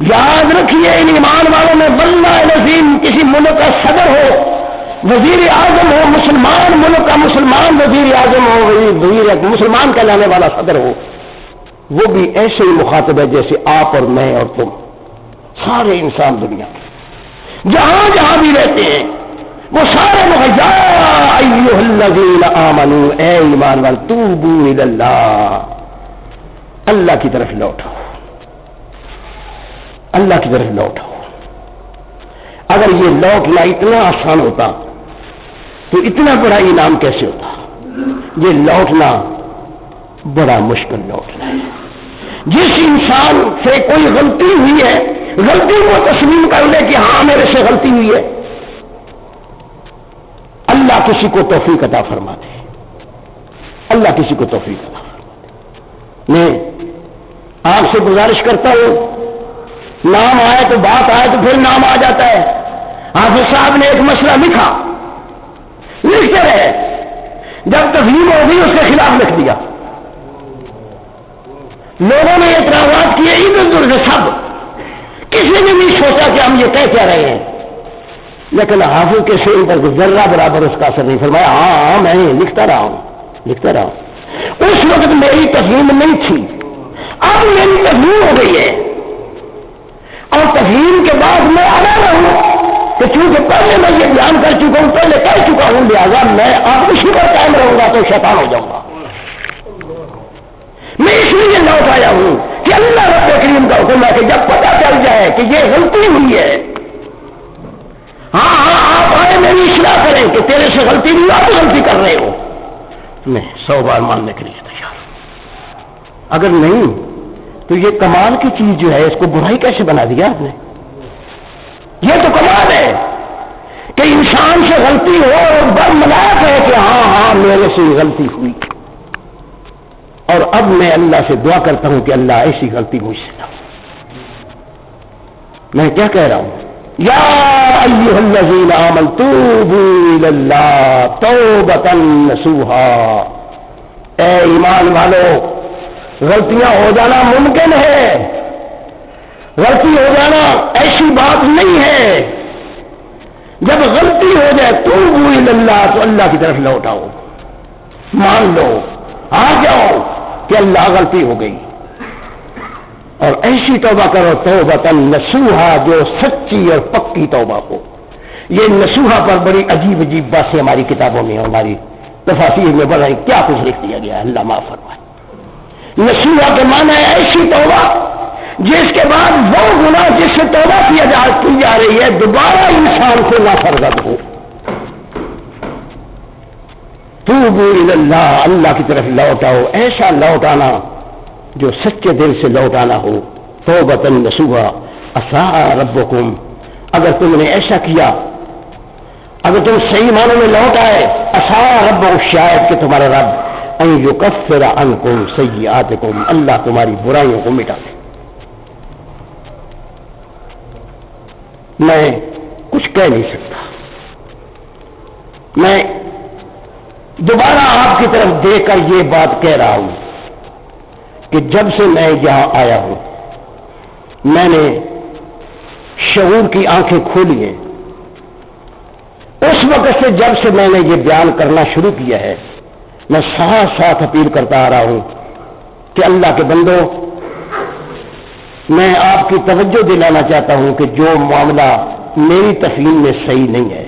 یاد رکھیے ان ایمان والوں میں واللہ العظیم کسی ملک کا صدر ہو، وزیر اعظم ہو، مسلمان ملک کا مسلمان وزیر اعظم ہو، وزیر مسلمان کہلانے والا صدر ہو، وہ بھی ایسے ہی مخاطب ہے جیسے آپ اور میں اور تم، سارے انسان دنیا جہاں جہاں بھی رہتے ہیں وہ سارے یا ایھا الذین آمنوا، اے ایمان والو توبوا الی اللہ، اللہ کی طرف لوٹو، اللہ کی طرف لوٹو۔ اگر یہ لوٹنا اتنا آسان ہوتا تو اتنا بڑا انعام کیسے ہوتا؟ یہ لوٹنا بڑا مشکل لوٹنا ہے۔ جس انسان سے کوئی غلطی ہوئی ہے، غلطی کو تسلیم کر لے کہ ہاں میرے سے غلطی ہوئی ہے، اللہ کسی کو توفیق عطا فرما دے، اللہ کسی کو توفیق عطا فرما دے۔ میں آپ سے گزارش کرتا ہوں، نام آئے تو بات آئے تو پھر نام آ جاتا ہے۔ حافظ صاحب نے ایک مسئلہ لکھا، لکھتے رہے، جب تفہیم ہو گئی اس کے خلاف لکھ دیا، لوگوں نے اعتراضات کیے ادھر ادھر سے، سب کسی نے نہیں سوچا کہ ہم یہ کہہ کیا رہے ہیں، لیکن حافظ کے سین پر ذرہ برابر اس کا اثر نہیں، فرمایا ہاں میں لکھتا رہا ہوں۔ اس وقت میری تفہیم نہیں تھی، اب میری تفہیم ہو گئی ہے، اور تفہیم کے بعد میں آنا رہوں کہ چونکہ پہلے میں یہ بیان کر چکا ہوں، پہلے کہہ چکا ہوں، لہٰذا میں اب اسی پر قائم رہوں گا تو شیطان ہو جاؤں گا۔ میں اس لیے لوٹ آیا ہوں کہ اللہ رب کریم کا حکم ہے کہ جب پتہ چل جائے کہ یہ غلطی ہوئی ہے، ہاں آپ آئے میری اصلاح کریں کہ تیرے سے غلطی نہیں، آپ غلطی کر رہے ہو، میں 100 بار ماننے کے لیے تیار ہوں۔ اگر نہیں تو یہ کمال کی چیز جو ہے اس کو برائی کیسے بنا دیا آپ نے؟ یہ تو کمال ہے کہ انسان سے غلطی ہو اور برملاک ہے کہ ہاں میرے سے غلطی ہوئی، اور اب میں اللہ سے دعا کرتا ہوں کہ اللہ ایسی غلطی مجھ سے نہ ہو۔ میں کیا کہہ رہا ہوں؟ یا ایھا الذین آمنوا توبوا الی اللہ توبۃ نصوحا، اے ایمان والو غلطیاں ہو جانا ممکن ہے، غلطی ہو جانا ایسی بات نہیں ہے، جب غلطی ہو جائے توبوا الی اللہ تو اللہ کی طرف لوٹ آؤ۔ مان لو، آ جاؤ کہ اللہ غلطی ہو گئی، اور ایسی توبہ کرو توبۃ نصوحا، جو سچی اور پکی توبہ ہو۔ یہ نصوحا پر بڑی عجیب عجیب باتیں ہماری کتابوں میں، ہماری تفاسیر میں بڑا کیا کچھ لکھ دیا گیا ہے، اللہ معاف فرمائے۔ نصوحا کے معنی ہے ایسی توبہ جس کے بعد وہ گناہ جس سے توبہ کی جا رہی ہے دوبارہ انسان سے نہ سرزد ہو۔ توبوا الی اللہ، اللہ کی طرف لوٹ آؤ، ایسا لوٹ آنا جو سچے دل سے لوٹ آنا ہو۔ توبۃ نصوحا عسیٰ ربکم، اگر تم نے ایسا کیا، اگر تم صحیح معنوں میں لوٹ آئے، عسیٰ ربکم، شاید کہ تمہارا رب ان یکفر عنکم سیئاتکم، اللہ تمہاری برائیوں کو مٹا دے۔ میں کچھ کہہ نہیں سکتا، میں دوبارہ آپ کی طرف دیکھ کر یہ بات کہہ رہا ہوں کہ جب سے میں یہاں آیا ہوں میں نے شعور کی آنکھیں کھولی ہیں۔ اس وقت سے جب سے میں نے یہ بیان کرنا شروع کیا ہے، میں ساتھ ساتھ اپیل کرتا آ رہا ہوں کہ اللہ کے بندو، میں آپ کی توجہ دلانا چاہتا ہوں کہ جو معاملہ میری تفہیم میں صحیح نہیں ہے،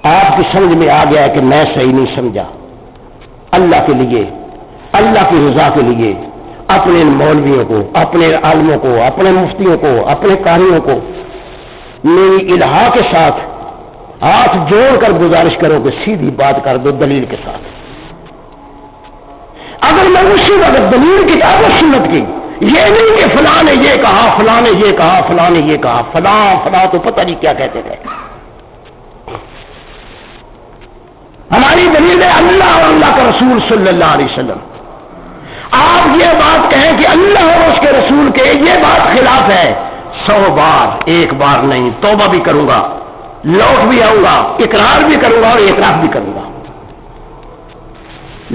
آپ کی سمجھ میں آ گیا ہے کہ میں صحیح نہیں سمجھا، اللہ کے لیے، اللہ کی رضا کے لیے اپنے مولویوں کو، اپنے عالموں کو، اپنے مفتیوں کو، اپنے قاریوں کو میری الہا کے ساتھ ہاتھ جوڑ کر گزارش کرو کہ سیدھی بات کر دو دلیل کے ساتھ۔ اگر میں اسی وقت دلیل کتاب و سنت کی، یہ نہیں کہ فلاں نے یہ کہا، فلاں نے یہ کہا، فلاں نے یہ کہا، فلاں فلاں تو پتہ نہیں کیا کہتے تھے، ہماری دلیل ہے اللہ اور اللہ کا رسول صلی اللہ علیہ وسلم۔ آپ یہ بات کہیں کہ اللہ اور اس کے رسول کے یہ بات خلاف ہے، 100 بار، ایک بار نہیں، توبہ بھی کروں گا، لوٹ بھی آؤں گا، اقرار بھی کروں گا اور اعتراف بھی کروں گا۔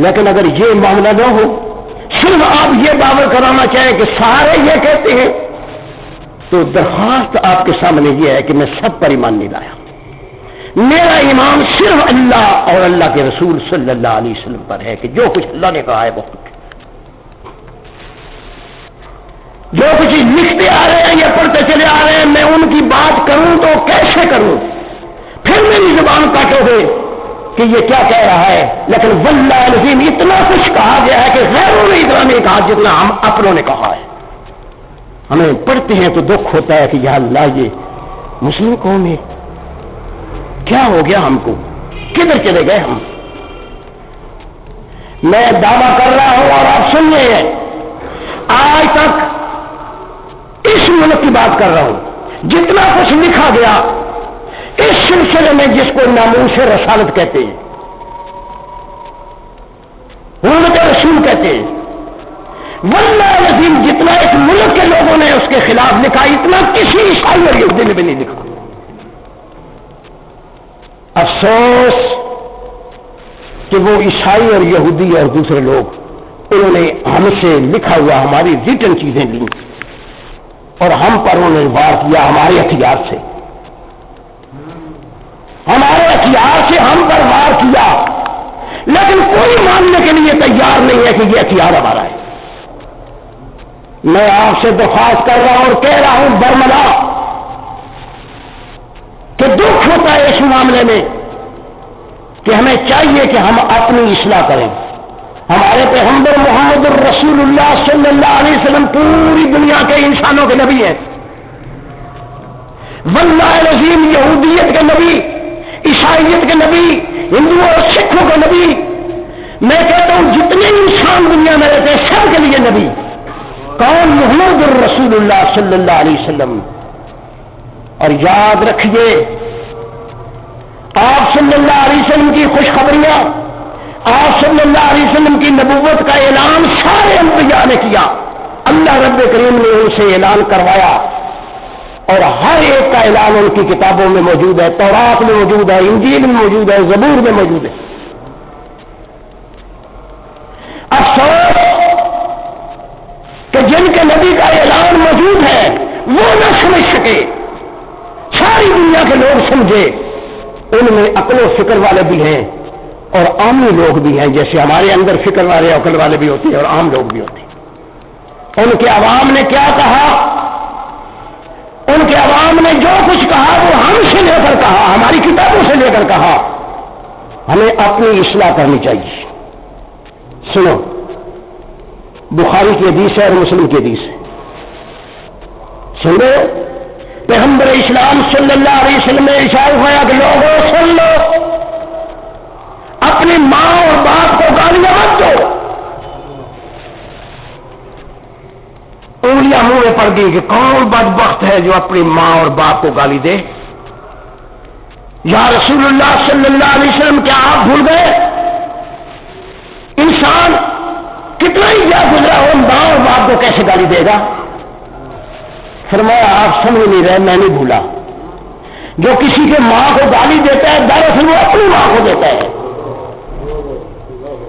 لیکن اگر یہ معاملہ نہ ہو، صرف آپ یہ باور کرانا چاہیں کہ سارے یہ کہتے ہیں، تو درخواست آپ کے سامنے یہ ہے کہ میں سب پر ایمان نہیں لایا، میرا ایمان صرف اللہ اور اللہ کے رسول صلی اللہ علیہ وسلم پر ہے کہ جو کچھ اللہ نے کہا ہے وہ حق ہے۔ جو کچھ لکھتے آ رہے ہیں یا پڑھتے چلے آ رہے ہیں، میں ان کی بات کروں تو کیسے کروں؟ پھر میری زبان کاٹو گے کہ یہ کیا کہہ رہا ہے، لیکن واللہ العظیم اتنا کچھ کہا گیا ہے کہ غیروں نے اتنا نہیں کہا جتنا ہم اپنوں نے کہا ہے۔ ہمیں پڑھتے ہیں تو دکھ ہوتا ہے کہ یا اللہ، یہ مسلم قوم ہے، کیا ہو گیا ہم کو، کدھر چلے گئے ہم؟ میں دعویٰ کر رہا ہوں اور آپ سن رہے ہیں، آج تک اس ملک کی بات کر رہا ہوں، جتنا کچھ لکھا گیا اس سلسلے میں جس کو ناموس رسالت کہتے ہیں، حرمت رسول کہتے ہیں، واللہ العظیم جتنا اس ملک کے لوگوں نے اس کے خلاف لکھا، اتنا کسی عیسائی اور یہودی نے بھی نہیں لکھا۔ افسوس کہ وہ عیسائی اور یہودی اور دوسرے لوگ، انہوں نے ہم سے لکھا ہوا ہماری ریٹن چیزیں لیں اور ہم پر انہوں نے وار کیا ہمارے ہتھیار سے، ہمارے ہتھیار سے ہم پر وار کیا، لیکن کوئی ماننے کے لیے تیار نہیں ہے کہ یہ ہتھیار ہمارا ہے۔ میں آپ سے درخواست کر رہا ہوں اور کہہ رہا ہوں برملا کہ دکھ ہوتا ہے اس معاملے میں کہ ہمیں چاہیے کہ ہم اپنی اصلاح کریں۔ ہمارے پیغمبر محمد الرسول اللہ صلی اللہ علیہ وسلم پوری دنیا کے انسانوں کے نبی ہیں، واللہ العظیم یہودیت کے نبی، عیسائیت کے نبی، ہندوؤں اور سکھوں کے نبی، میں کہتا ہوں جتنے انسان دنیا میں رہتے ہیں سب کے لیے نبی کون؟ محمد الرسول اللہ صلی اللہ علیہ وسلم۔ اور یاد رکھیے، آپ صلی اللہ علیہ وسلم کی خوشخبریاں، آپ صلی اللہ علیہ وسلم کی نبوت کا اعلان سارے انبیاء نے کیا، اللہ رب کریم نے ان سے اعلان کروایا، اور ہر ایک کا اعلان ان کی کتابوں میں موجود ہے، تورات میں موجود ہے، انجیل میں موجود ہے، زبور میں موجود ہے۔ افسوس کہ جن کے نبی کا اعلان موجود ہے وہ نہ سمجھ سکے، ساری دنیا کے لوگ سمجھے، ان میں عقل و فکر والے بھی ہیں اور عامی لوگ بھی ہیں، جیسے ہمارے اندر فکر والے عقل والے بھی ہوتے ہیں اور عام لوگ بھی ہوتے ہیں۔ ان کے عوام نے کیا کہا؟ ان کے عوام نے جو کچھ کہا وہ ہم سے لے کر کہا، ہماری کتابوں سے لے کر کہا۔ ہمیں اپنی اصلاح کرنی چاہیے۔ سنو، بخاری کی حدیث ہے اور مسلم کی حدیث ہے، سنو۔ پیغمبر اسلام صلی اللہ علیہ وسلم نے ارشاد فرمایا کہ لوگوں سن لو، اپنی ماں اور باپ کو گالیاں مت دو۔ انگلیاں منہ میں پڑ گئی کہ کون بدبخت ہے جو اپنی ماں اور باپ کو گالی دے۔ یا رسول اللہ صلی اللہ علیہ وسلم، کیا آپ بھول گئے انسان کتنا ہی کیا گزرا ہو ماں اور باپ کو کیسے گالی دے گا؟ فرمایا آپ سمجھ نہیں رہے، میں نہیں بھولا۔ جو کسی کے ماں کو گالی دیتا ہے دراصل وہ اپنی ماں کو دیتا ہے،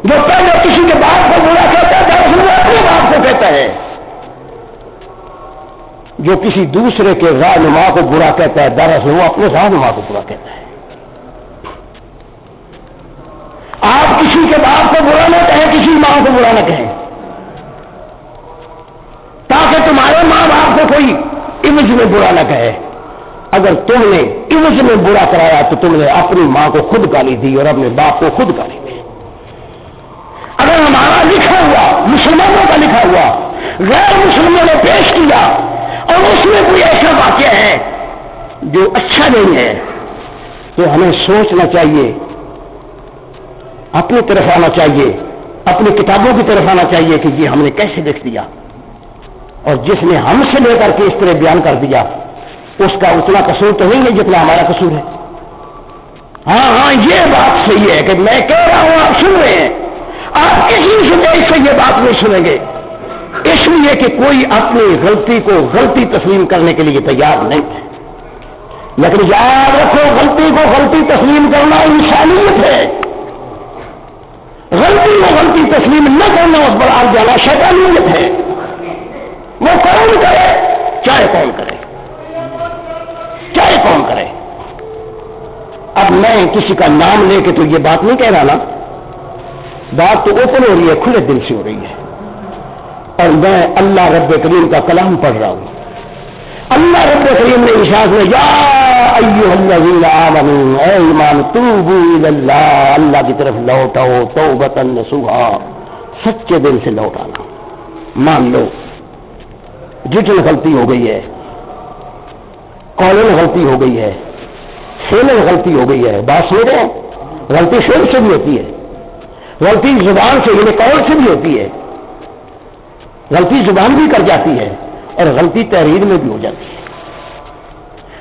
جو پہلے کسی کے باپ کو برا کہتا ہے دراصل وہ اپنے باپ کو کہتا ہے، جو کسی دوسرے کے رہنما کو برا کہتا ہے دراصل وہ اپنے رہنما کو برا کہتا ہے۔ آپ کسی کے باپ کو برا نہ کہیں، کسی ماں کو برا نہ کہیں، تاکہ تمہارے ماں باپ کو کوئی عوض میں برا نہ کہے۔ اگر تم نے عوض میں برا کرایا تو تم نے اپنی ماں کو خود گالی دی اور اپنے باپ کو خود گالی دی۔ اگر ہمارا لکھا ہوا، مسلمانوں کا لکھا ہوا غیر مسلموں نے پیش کیا اور اس میں کوئی ایسا واقعہ ہے جو اچھا نہیں ہے، تو ہمیں سوچنا چاہیے، اپنی طرف آنا چاہیے، اپنی کتابوں کی طرف آنا چاہیے کہ یہ ہم نے کیسے لکھ دیا، اور جس نے ہم سے لے کر کے اس طرح بیان کر دیا اس کا اتنا قصور تو نہیں ہے جتنا ہمارا قصور ہے۔ ہاں یہ بات صحیح ہے کہ میں کہہ رہا ہوں، آپ سن رہے ہیں، آپ کسی سے یہ بات نہیں سنیں گے، اس لیے کہ کوئی اپنی غلطی کو غلطی تسلیم کرنے کے لیے تیار نہیں ہے۔ لیکن یاد رکھو، غلطی کو غلطی تسلیم کرنا انسانیت ہے، غلطی کو غلطی تسلیم نہ کرنا اس پر آ جانا شیطانیت ہے۔ وہ کون کرے، چاہے کون کرے، چاہے کون کرے۔ اب میں کسی کا نام لے کے تو یہ بات نہیں کہہ رہا نا، بات تو اوپن ہو رہی ہے، کھلے دل سے ہو رہی ہے، اور میں اللہ رب کریم کا کلام پڑھ رہا ہوں۔ اللہ رب کریم نے ارشاد میں یا ایھا الذین آمنوا، اے ایمان توبوا الی اللہ، اللہ کی طرف لوٹاؤ توبۃ نصوحا، سچے دل سے لوٹ آنا۔ مان لو جتن غلطی ہو گئی ہے، قولن غلطی ہو گئی ہے، فعلن غلطی ہو گئی ہے، بات سن رہے ہیں؟ غلطی فعل سے بھی ہوتی ہے، غلطی زبان سے یعنی قول سے بھی ہوتی ہے، غلطی زبان بھی کر جاتی ہے اور غلطی تحریر میں بھی ہو جاتی ہے۔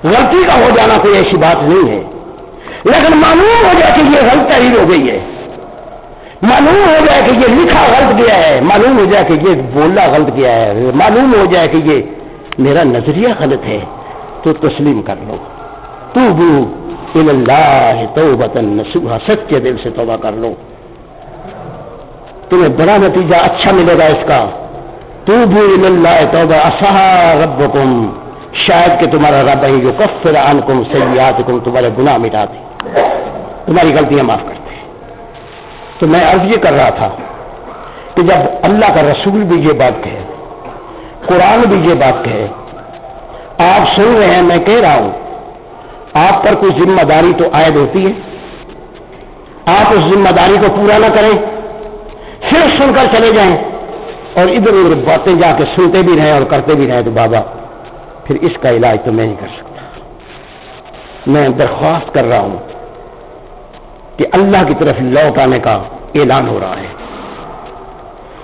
غلطی کا ہو جانا کوئی ایسی بات نہیں ہے، لیکن معلوم ہو جائے کہ یہ غلط تحریر ہو گئی ہے، معلوم ہو جائے کہ یہ لکھا غلط گیا ہے، معلوم ہو جائے کہ یہ بولا غلط گیا ہے، معلوم ہو جائے کہ یہ میرا نظریہ غلط ہے، تو تسلیم کر لو۔ توبوا الی اللہ توبۃ نصوحا، سچے دل سے توبہ کر لو، تمہیں بڑا نتیجہ اچھا ملے گا اس کا۔ توبوا الی اللہ توبہ عسیٰ ربکم، شاید کہ تمہارا رب ہے جو یکفر عنکم سیئاتکم، تمہارے گناہ مٹا دے، تمہاری غلطیاں معاف کر دے۔ تو میں عرض یہ کر رہا تھا کہ جب اللہ کا رسول بھی یہ بات کہے، قرآن بھی یہ بات کہے، آپ سن رہے ہیں، میں کہہ رہا ہوں، آپ پر کوئی ذمہ داری تو عائد ہوتی ہے، آپ اس ذمہ داری کو پورا نہ کریں، صرف سن کر چلے جائیں اور ادھر ادھر باتیں جا کے سنتے بھی رہیں اور کرتے بھی رہیں، تو بابا پھر اس کا علاج تو میں نہیں کر سکتا۔ میں درخواست کر رہا ہوں کہ اللہ کی طرف لوٹ آنے کا اعلان ہو رہا ہے،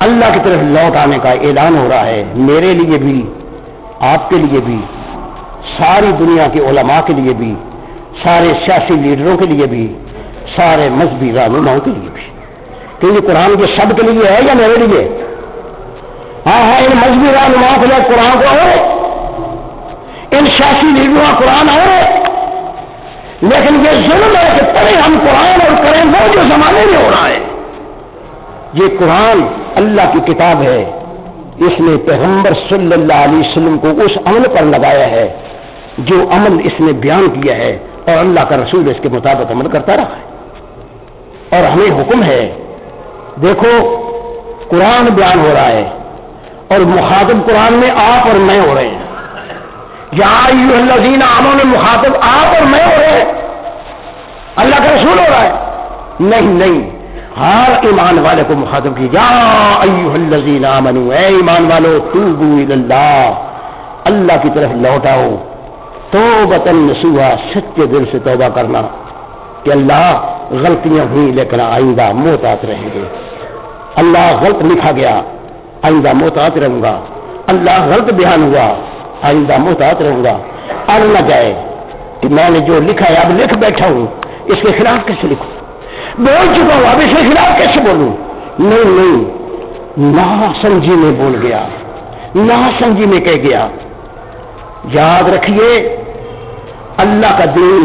اللہ کی طرف لوٹ آنے کا اعلان ہو رہا ہے، میرے لیے بھی، آپ کے لیے بھی، ساری دنیا کے علماء کے لیے بھی، سارے سیاسی لیڈروں کے لیے بھی، سارے مذہبی رہنماؤں کے لیے بھی، کیونکہ قرآن کے سب کے لیے ہے یا میرے لیے؟ ہاں ان مذہبی رہنماؤں کے لیے قرآن کو ہے، ان سیاسی لیڈروں کا قرآن ہے، لیکن یہ ظلم ہے کہ پڑھیں ہم قرآن اور کریں وہ جو زمانے میں ہو رہا ہے۔ یہ قرآن اللہ کی کتاب ہے، اس نے پیغمبر صلی اللہ علیہ وسلم کو اس عمل پر لگایا ہے جو عمل اس نے بیان کیا ہے، اور اللہ کا رسول اس کے مطابق عمل کرتا رہا ہے۔ اور ہمیں حکم ہے. دیکھو قرآن بیان ہو رہا ہے اور مخاطب قرآن میں آپ اور میں ہو رہے ہیں. یا ایھا الذین آمنوا میں مخاطب آپ اور میں ہو رہے ہیں, اللہ کا رسول ہو رہا ہے. نہیں, ہر ایمان والے کو مخاطب کی. یا ایھا الذین آمنوا, اے ایمان والو, توبوا الی اللہ, اللہ کی طرف لوٹاؤ. توبۃ نصوحا, سچے دل سے توبہ کرنا کہ اللہ غلطیاں ہوئی لیکن آئندہ محتاط رہیں گے. اللہ غلط لکھا گیا, آئندہ محتاط رہوں گا. اللہ غلط بیان ہوا, آئندہ محتاط رہوں گا. اب نہ جائے کہ میں نے جو لکھا ہے اب لکھ بیٹھا ہوں, اس کے خلاف کیسے لکھوں, بول چکا ہوں اب اس کے خلاف کیسے بولوں. نہیں, نا سمجھی میں بول گیا, نا سمجھی میں کہہ گیا. یاد رکھیے اللہ کا دین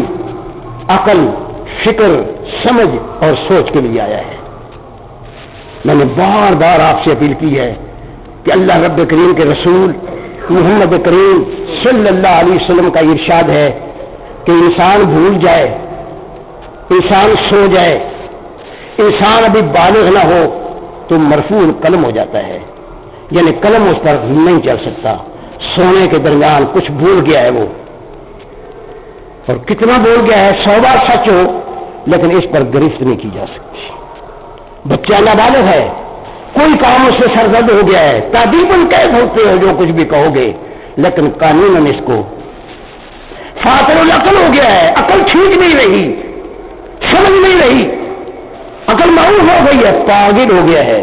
عقل, فکر, سمجھ اور سوچ کے لیے آیا ہے. میں نے بار بار آپ سے اپیل کی ہے کہ اللہ رب کریم کے رسول محمد کریم صلی اللہ علیہ وسلم کا ارشاد ہے کہ انسان بھول جائے, انسان سو جائے, انسان ابھی بالغ نہ ہو تو مرفوع قلم ہو جاتا ہے, یعنی قلم اس پر نہیں چل سکتا. سونے کے درمیان کچھ بھول گیا ہے وہ, اور کتنا بول گیا ہے 100 بار سچ ہو لیکن اس پر گرفت نہیں کی جا سکتی. بچہ نابالغ ہے, کوئی کام اس سے سرزد ہو گیا ہے, تعدیباً کہہ سکتے ہو جو کچھ بھی کہو گے, لیکن قانوناً اس کو فاقد العقل ہو گیا ہے. عقل ٹھیک نہیں رہی, سمجھ نہیں رہی, عقل معروف ہو گئی ہے, پاگل ہو گیا ہے,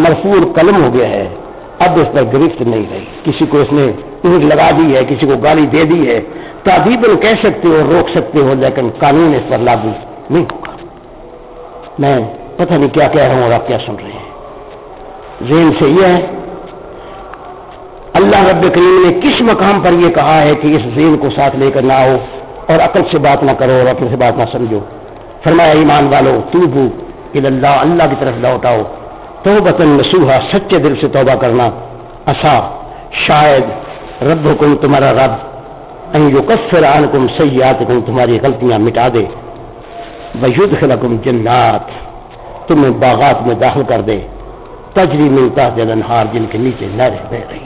مرفوع قلم ہو گیا ہے. اب اس پر گرفت نہیں رہی. کسی کو اس نے اونٹ لگا دی ہے, کسی کو گالی دے دی ہے, تعدیباً کہہ سکتے ہو, روک سکتے ہو, لیکن قانون اس پر لاگو نہیں ہوگا. میں پتہ نہیں کیا کہہ رہا ہوں اور آپ کیا سن رہے ہیں. ذہن سے یہ ہے اللہ رب کریم نے کس مقام پر یہ کہا ہے کہ اس ذہن کو ساتھ لے کر نہ آؤ اور عقل سے بات نہ کرو اور عقل سے بات نہ سمجھو. فرمایا ایمان والو توبوا الی اللہ, اللہ کی طرف لوٹاؤ. توبۃ نصوحا, سچے دل سے توبہ کرنا. عسیٰ, شاید ربکم, تمہارا رب, ان یکفر عنکم سیئاتکم, تمہاری غلطیاں مٹا دے. ویدخلکم جنات, تمہیں باغات میں داخل کر دے. تجری من تحتہا الانہار, جن کے نیچے نہریں بہہ رہی.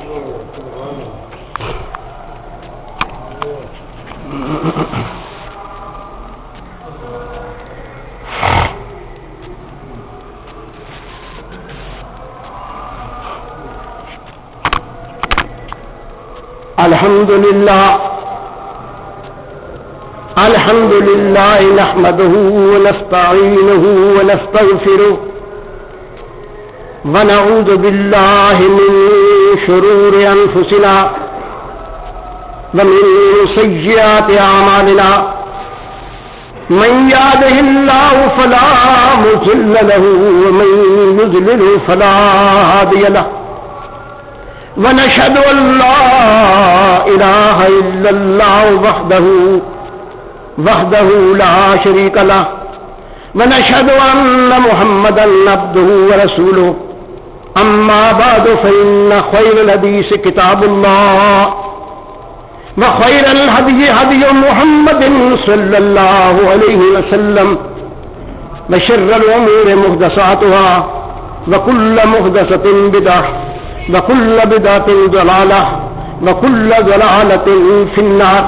الحمد لله نحمده ونستعينه ونستغفره ونعوذ بالله من شرور أنفسنا ومن سيئات أعمالنا. من يهده الله فلا مضل له ومن يضلل فلا هادي له. ونشهد أن لا إله إلا الله وحده لا شريك له. ونشهد أن محمدا عبده ورسوله. أما بعد فإن خير الحديث كتاب الله وخير الهدي هدي محمد صلى الله عليه وسلم. وشر الأمور محدثاتها وكل محدثة بدعة وكل بدعة ضلالة وكل ضلالة في النار.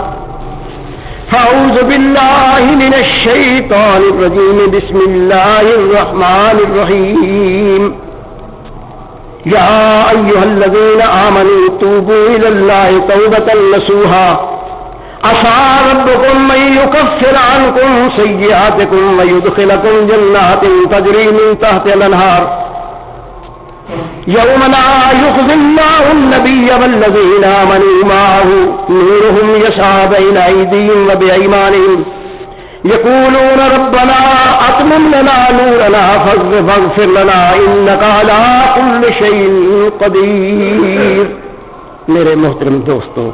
فأعوذ بالله من الشيطان الرجيم. بسم الله الرحمن الرحيم. يا أيها الذين آمنوا توبوا إلى الله توبة نصوحا. عسى ربكم أن يكفر عنكم سيئاتكم ويدخلكم جنات تجري من تحتها الأنهار. يوم لا يخزي الله النبي والذين آمنوا معه نورهم يسعى بين أيديهم وبأيمانهم يقولون ربنا أتمم لنا نورنا فاغفر لنا إنك على كل شيء قدير. میرے محترم دوستوں,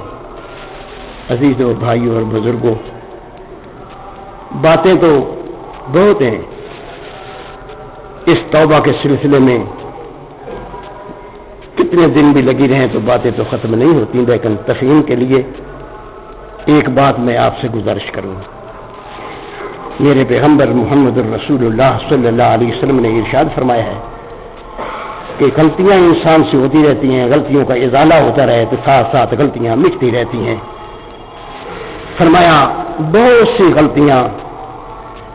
عزیزوں, بھائیوں اور بزرگوں, باتیں تو بہت ہیں اس توبہ کے سلسلے میں. کتنے دن بھی لگی رہیں تو باتیں تو ختم نہیں ہوتی, لیکن تفہیم کے لیے ایک بات میں آپ سے گزارش کروں. میرے پیغمبر محمد الرسول اللہ صلی اللہ علیہ وسلم نے ارشاد فرمایا ہے کہ غلطیاں انسان سے ہوتی رہتی ہیں، غلطیوں کا ازالہ ہوتا رہے تو ساتھ ساتھ غلطیاں مٹتی رہتی ہیں۔ فرمایا بہت سی غلطیاں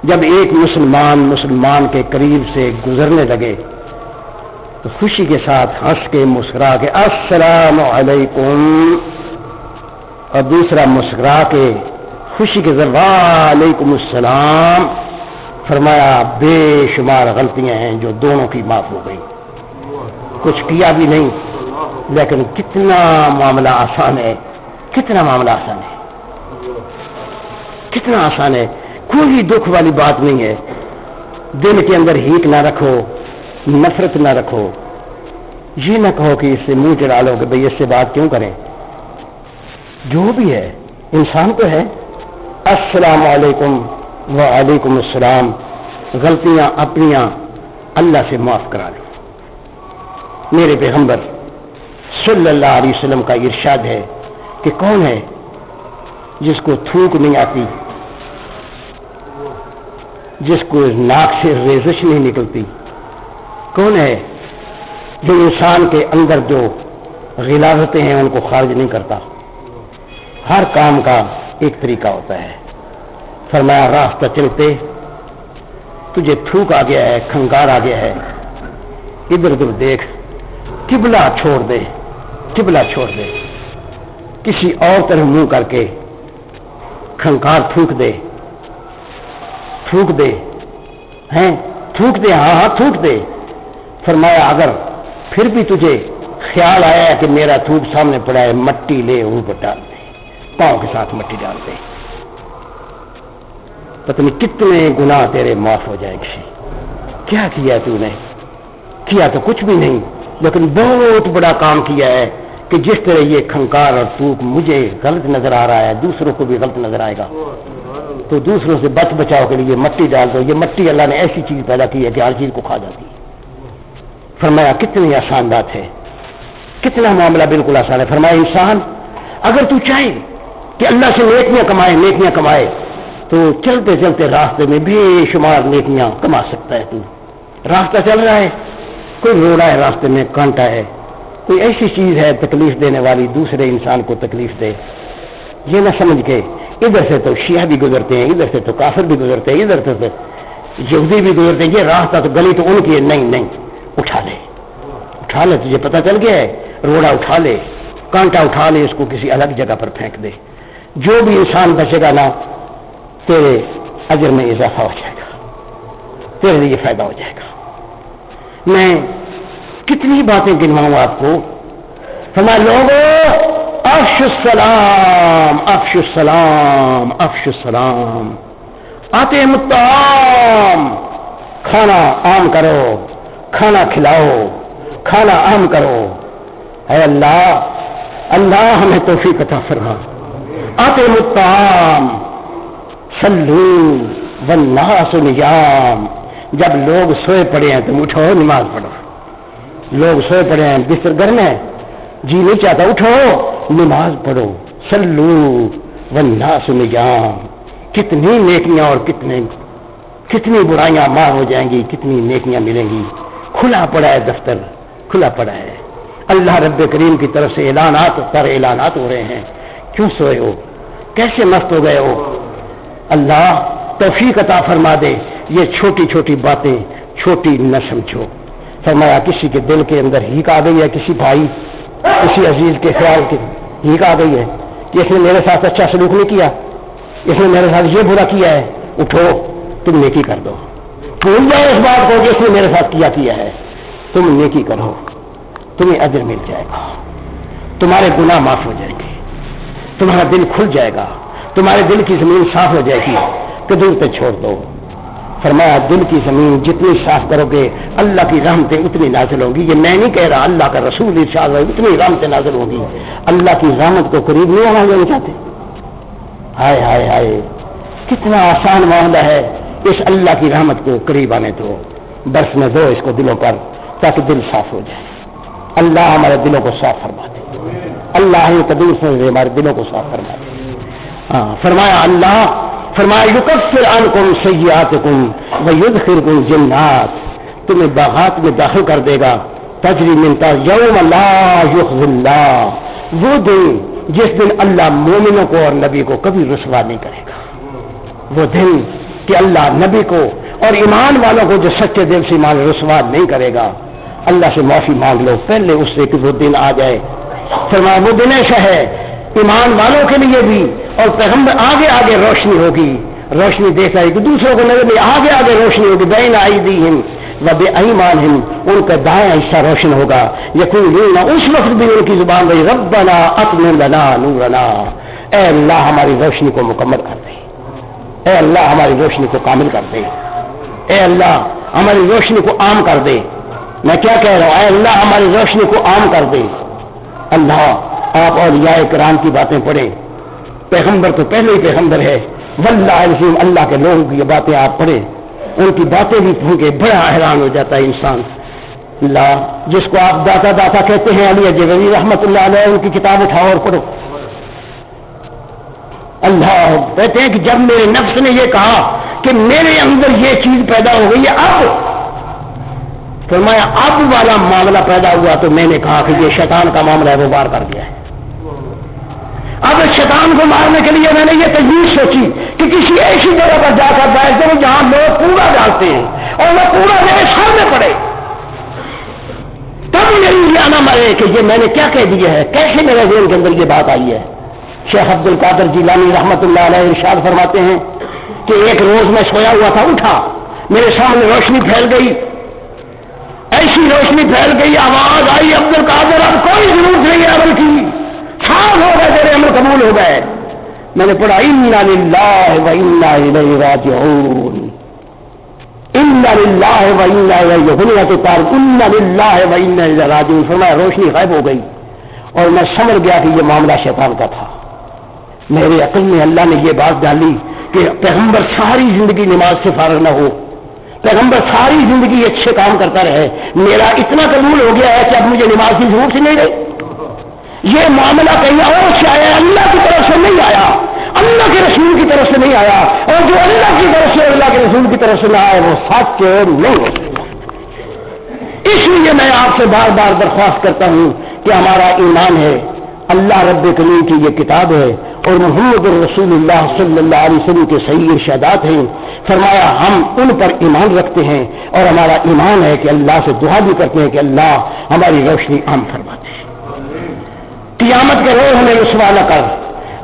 جب ایک مسلمان کے قریب سے گزرنے لگے تو خوشی کے ساتھ ہنس کے مسکرا کے السلام علیکم، اور دوسرا مسکرا کے خوشی کے ذریعے وعلیکم السلام، فرمایا بے شمار غلطیاں ہیں جو دونوں کی معاف ہو گئی، کچھ کیا بھی نہیں، لیکن کتنا معاملہ آسان ہے، کتنا معاملہ آسان ہے، کتنا آسان ہے، کوئی دکھ والی بات نہیں ہے۔ دل کے اندر ہیک نہ رکھو، نفرت نہ رکھو، یہ نہ کہو کہ اس سے منہ چڑھا لو کہ بھئی اس سے بات کیوں کریں، جو بھی ہے انسان تو ہے۔ السلام علیکم وعلیکم السلام، غلطیاں اپنیاں اللہ سے معاف کرا لو۔ میرے پیغمبر صلی اللہ علیہ وسلم کا ارشاد ہے کہ کون ہے جس کو تھوک نہیں آتی، جس کو ناک سے ریزش نہیں نکلتی، کون ہے جو انسان کے اندر جو غلاظتیں ہیں ان کو خارج نہیں کرتا۔ ہر کام کا ایک طریقہ ہوتا ہے۔ فرمایا راستہ چلتے تجھے تھوک آ گیا ہے، کھنگار آ گیا ہے، ادھر ادھر دیکھ، قبلہ چھوڑ دے، قبلہ چھوڑ دے، کسی اور طرف منہ کر کے کھنگار تھوک دے، تھوک دے، ہیں تھوک دے، ہاں تھوک دے۔ فرمایا اگر پھر بھی تجھے خیال آیا کہ میرا تھوک سامنے پڑا ہے، مٹی لے اوپر ڈال دے، پاؤں کے ساتھ مٹی ڈال دے، پتہ نہیں کتنے گناہ تیرے معاف ہو جائے گی۔ کیا کیا تو نے؟ کیا تو کچھ بھی نہیں، لیکن بہت بڑا کام کیا ہے کہ جس طرح یہ کھنکار اور تھوک مجھے غلط نظر آ رہا ہے دوسروں کو بھی غلط نظر آئے گا، تو دوسروں سے بچ بچاؤ کے لیے مٹی ڈال دو۔ یہ مٹی اللہ نے ایسی چیز پیدا کی ہے کہ ہر چیز کو کھا جاتی ہے۔ فرمایا کتنی آسان بات ہے، کتنا معاملہ بالکل آسان ہے۔ فرمایا انسان اگر تو چاہے کہ اللہ سے نیکیاں کمائے تو چلتے چلتے راستے میں بے شمار نیکیاں کما سکتا ہے۔ تو راستہ چل رہا ہے، کوئی روڑا ہے راستے میں، کانٹا ہے، کوئی ایسی چیز ہے تکلیف دینے والی، دوسرے انسان کو تکلیف دے، یہ نہ سمجھ کے ادھر سے تو شیعہ بھی گزرتے ہیں، ادھر سے تو کافر بھی گزرتے ہیں، ادھر سے تو یہودی بھی گزرتے ہیں، یہ راستہ تو گلی تو ان کی ہے، نہیں اٹھا لے تجھے پتہ چل گیا ہے، روڑا اٹھا لے، کانٹا اٹھا لے، اس کو کسی الگ جگہ پر پھینک دے۔ جو بھی انسان بچے گا نا تیرے اجر میں اضافہ ہو جائے گا، تیرے لیے فائدہ ہو جائے گا۔ میں کتنی باتیں گنواؤں آپ کو۔ فرمایا لوگوں افشوا السلام، افشوا السلام، افشوا السلام، اطعموا الطعام، کھانا عام کرو، کھانا کھلاؤ، کھانا عام کرو۔ اے اللہ ہمیں توفیق عطا فرما۔ اطعموا الطعام، صلوا والناس نیام، جب لوگ سوئے پڑے ہیں تم اٹھو نماز پڑھو۔ لوگ سوئے پڑے ہیں بستر گھر میں، جی نہیں چاہتا، اٹھو نماز پڑھو۔ صلوا والناس نیام، کتنی نیکیاں اور کتنی برائیاں معاف ہو جائیں گی، کتنی نیکیاں ملیں گی۔ کھلا پڑا ہے دفتر، کھلا پڑا ہے۔ اللہ رب کریم کی طرف سے اعلانات ہو رہے ہیں، کیوں سوئے ہو، کیسے مست ہو گئے ہو؟ اللہ توفیق عطا فرما دے، یہ چھوٹی چھوٹی باتیں چھوٹی نہ سمجھو۔ فرمایا کسی کے دل کے اندر ہیک آ گئی ہے، کسی بھائی کسی عزیز کے خیال کی ہیک آ گئی ہے کہ اس نے میرے ساتھ اچھا سلوک نہیں کیا، اس نے میرے ساتھ یہ برا کیا ہے، اٹھو تم نیکی کر دو، بھول جاؤ اس بات کو کہ اس نے میرے ساتھ کیا ہے، تم نیکی کرو، تمہیں اجر مل جائے گا، تمہارے گناہ معاف ہو جائیں گے، تمہارا دل کھل جائے گا، تمہارے دل کی زمین صاف ہو جائے گی، قدر پہ چھوڑ دو۔ فرمایا دل کی زمین جتنی صاف کرو گے اللہ کی رحمتیں اتنی نازل ہوں گی۔ یہ میں نہیں کہہ رہا، اللہ کا رسول ارشاد ہے، اتنی رحمتیں نازل ہوں گی، اللہ کی رحمت کو قریب نہیں آنا دینا چاہتے۔ ہائے ہائے ہائے، کتنا آسان معاملہ ہے اس اللہ کی رحمت کو قریب آنے دو، برسنے دو اس کو دلوں پر تاکہ دل صاف ہو جائے۔ اللہ ہمارے دلوں کو صاف فرما دے، اللہ قدور سے ہمارے دلوں کو صاف فرما دے۔ فرمایا اللہ فرمایا یکفر عنکم سیئاتکم ویدخلکم جنات، تمہیں باغات میں داخل کر دے گا، تجری من تحتہا یوم لا یخزی اللہ، وہ دن جس دن اللہ مومنوں کو اور نبی کو کبھی رسوا نہیں کرے گا، وہ دن کہ اللہ نبی کو اور ایمان والوں کو جو سچے دل سے ایمان رسوا نہیں کرے گا۔ اللہ سے معافی مانگ لو پہلے اس سے کہ وہ دن آ جائے۔ فرمایا وہ دن ایسا ہے ایمان والوں کے لیے بھی، اور پیغمبر آگے آگے روشنی ہوگی، روشنی دیکھا ہے کہ دوسروں کو نظر نہیں، آگے آگے روشنی ہوگی، بین ایدیہم و بایمانہم، ان کا دائیں حصہ روشن ہوگا، یقولون اس وقت بھی ان کی زبان رہی ربنا اتمم لنا نورنا، اے اللہ ہماری روشنی کو مکمل کر دے، اے اللہ ہماری روشنی کو کامل کر دے، اے اللہ ہماری روشنی کو عام کر دے۔ میں کیا کہہ رہا ہوں، اے اللہ ہماری روشنی کو عام کر دے۔ اللہ آپ اولیاء کرام کی باتیں پڑھیں، پیغمبر تو پہلے ہی پیغمبر ہے، واللہ العظیم اللہ کے لوگوں کی یہ باتیں آپ پڑھیں، ان کی باتیں بھی پڑھ کے بڑا حیران ہو جاتا ہے انسان۔ اللہ جس کو آپ داتا داتا کہتے ہیں علی اجویری رحمۃ اللہ علیہ، ان کی کتاب اٹھاؤ اور پڑھو۔ اللہ کہتے ہیں کہ جب میرے نفس نے یہ کہا کہ میرے اندر یہ چیز پیدا ہو گئی ہے، اب فرمایا اب والا معاملہ پیدا ہوا تو میں نے کہا کہ یہ شیطان کا معاملہ ہے، وہ وار کر گیا ہے۔ اب شیطان کو مارنے کے لیے میں نے یہ تجویز سوچی کہ کسی ایسی جگہ پر جا کر بیٹھ جاؤں جہاں لوگ کوڑا ڈالتے ہیں اور وہ کوڑا میرے سامنے پڑے، تب میری جانا مرے کہ یہ میں نے کیا کہہ دیا ہے، کیسے میرے ذہن کے اندر یہ بات آئی ہے۔ شیخ عبد القادر جیلانی رحمۃ اللہ علیہ ارشاد فرماتے ہیں کہ ایک روز میں سویا ہوا تھا، اٹھا، میرے سامنے روشنی پھیل گئی، ایسی روشنی پھیل گئی، آواز آئی عبد القادر اب کوئی ضرورت نہیں ہے عمل کی، صاف ہو گئے، تیرے عمل قبول ہو گئے۔ میں نے پڑھا انا للہ و انا الیہ راجعون، انا للہ و انا الیہ انا للہ و انا الیہ راجعون۔ فرمایا روشنی غائب ہو گئی اور میں سمجھ گیا کہ یہ معاملہ شیطان کا تھا۔ میرے عقل میں اللہ نے یہ بات ڈالی کہ پیغمبر ساری زندگی نماز سے فارغ نہ ہو، پیغمبر ساری زندگی اچھے کام کرتا رہے، میرا اتنا قبول ہو گیا ہے کہ اب مجھے نماز کی ضرورت ہی نہیں رہی۔ یہ معاملہ کہیں اور سے آیا، اللہ کی طرف سے نہیں آیا، اللہ کے رسول کی طرف سے نہیں آیا، اور جو اللہ کی طرف سے اللہ کے رسول کی طرف سے نہ آئے وہ سچ نہیں ہو سکتا۔ اس لیے میں آپ سے بار بار درخواست کرتا ہوں کہ ہمارا ایمان ہے، اللہ رب کریم کی یہ کتاب ہے اور محمد رسول اللہ صلی اللہ علیہ وسلم کے صحیح ارشادات ہیں۔ فرمایا ہم ان پر ایمان رکھتے ہیں اور ہمارا ایمان ہے کہ اللہ سے دعا بھی کرتے ہیں کہ اللہ ہماری روشنی عام فرما دے، قیامت کے روز ہمیں رسوا نہ کر،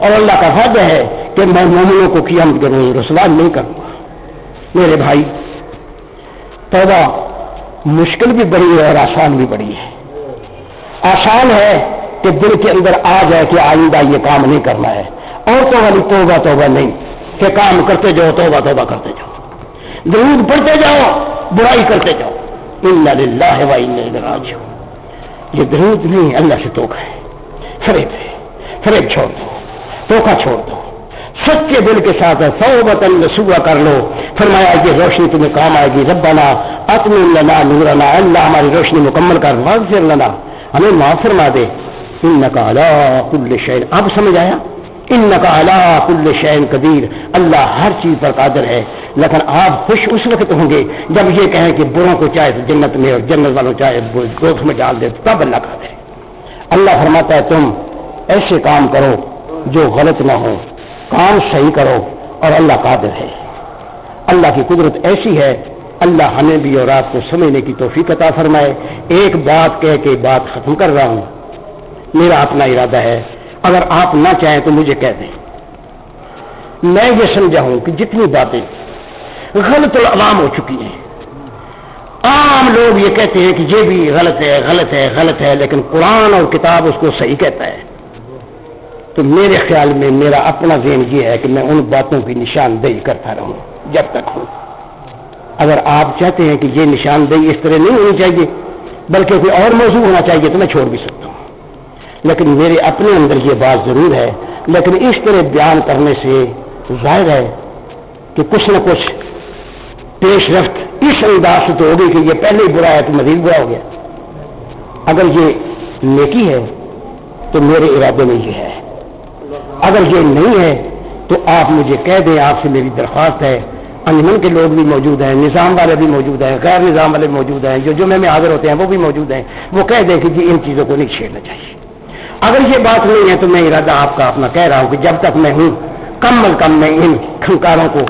اور اللہ کا وعدہ ہے کہ میں مومنوں کو قیامت کے روز رسوا نہیں کروں گا۔ میرے بھائی توبہ مشکل بھی بڑی ہے اور آسان بھی بڑی ہے۔ آسان ہے کہ دل کے اندر آ جائے کہ آئندہ یہ کام نہیں کرنا ہے، عورتوں والی توبہ توبہ نہیں کہ کام کرتے جاؤ توبہ توبہ کرتے جاؤ، درود پڑھتے جاؤ، برائی کرتے جاؤ، انا للہ و انا الیہ راجعون۔ یہ درود نہیں اللہ سے توبہ ہے، فریب ہے، فریب چھوڑ دو، دھوکہ چھوڑ دو، سچے دل کے ساتھ توبۃ نصوحہ کر لو۔ فرمایا یہ روشنی تمہیں کام آئے گی، ربنا اتمم لنا نورنا، اللہ ہماری روشنی مکمل کر، واغفر لنا، ہمیں معاف فرما دے، انک علی کل شیء، اب سمجھ آیا، انک علی کل شیء قدیر، اللہ ہر چیز پر قادر ہے۔ لیکن آپ خوش اس وقت ہوں گے جب یہ کہیں کہ بروں کو چاہے تو جنت میں اور جنت والوں چاہے دوزخ میں ڈال دے، تب اللہ قادر ہے۔ اللہ فرماتا ہے تم ایسے کام کرو جو غلط نہ ہو، کام صحیح کرو، اور اللہ قادر ہے۔ اللہ کی قدرت ایسی ہے، اللہ ہمیں بھی اور آپ کو سمجھنے کی توفیق عطا فرمائے۔ ایک بات کہہ کے بات ختم کر رہا ہوں، میرا اپنا ارادہ ہے، اگر آپ نہ چاہیں تو مجھے کہہ دیں۔ میں یہ سمجھا ہوں کہ جتنی باتیں غلط العوام ہو چکی ہیں، عام لوگ یہ کہتے ہیں کہ یہ بھی غلط ہے غلط ہے غلط ہے، لیکن قرآن اور کتاب اس کو صحیح کہتا ہے، تو میرے خیال میں میرا اپنا ذہن یہ ہے کہ میں ان باتوں کی نشاندہی کرتا رہوں جب تک ہوں۔ اگر آپ چاہتے ہیں کہ یہ نشاندہی اس طرح نہیں ہونی چاہیے بلکہ کوئی اور موضوع ہونا چاہیے تو میں چھوڑ بھی سکتا ہوں، لیکن میرے اپنے اندر یہ بات ضرور ہے۔ لیکن اس طرح بیان کرنے سے ظاہر ہے کہ کچھ نہ کچھ پیش رفت اس انداز سے تو ہوگی کہ یہ پہلے ہی برا ہے تو مزید برا ہو گیا۔ اگر یہ نیکی ہے تو میرے ارادے میں یہ ہے، اگر یہ نہیں ہے تو آپ مجھے کہہ دیں، آپ سے میری درخواست ہے، انجمن کے لوگ بھی موجود ہیں، نظام والے بھی موجود ہیں، غیر نظام والے موجود ہیں، جو جمعے میں حاضر ہوتے ہیں وہ بھی موجود ہیں، وہ کہہ دیں کہ جی ان چیزوں کو نہیں چھیڑنا چاہیے۔ اگر یہ بات نہیں ہے تو میں ارادہ آپ کا اپنا کہہ رہا ہوں کہ جب تک میں ہوں کم از کم میں ان کھنکاروں کو،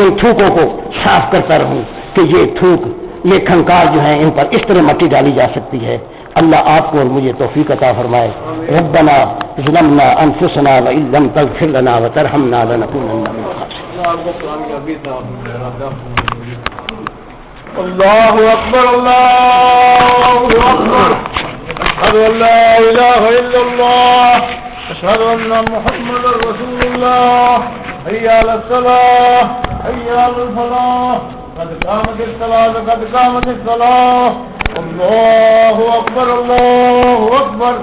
ان تھوکوں کو صاف کرتا رہوں کہ یہ تھوک، یہ کھنکار جو ہیں ان پر اس طرح مٹی ڈالی جا سکتی ہے۔ اللہ آپ کو اور مجھے توفیق عطا فرمائے۔ ربنا ظلمنا انفسنا وان لم تغفر لنا وترحمنا لنكونن من الخاسرين۔ اللہ اکبر اللہ اکبر، اشہد ان لا الہ الا اللہ، اشہد ان محمد رسول اللہ، حی علی الصلاۃ حی علی الفلاح، قد قامت الصلاۃ قد قامت الصلاۃ، اللہ اکبر اللہ اکبر۔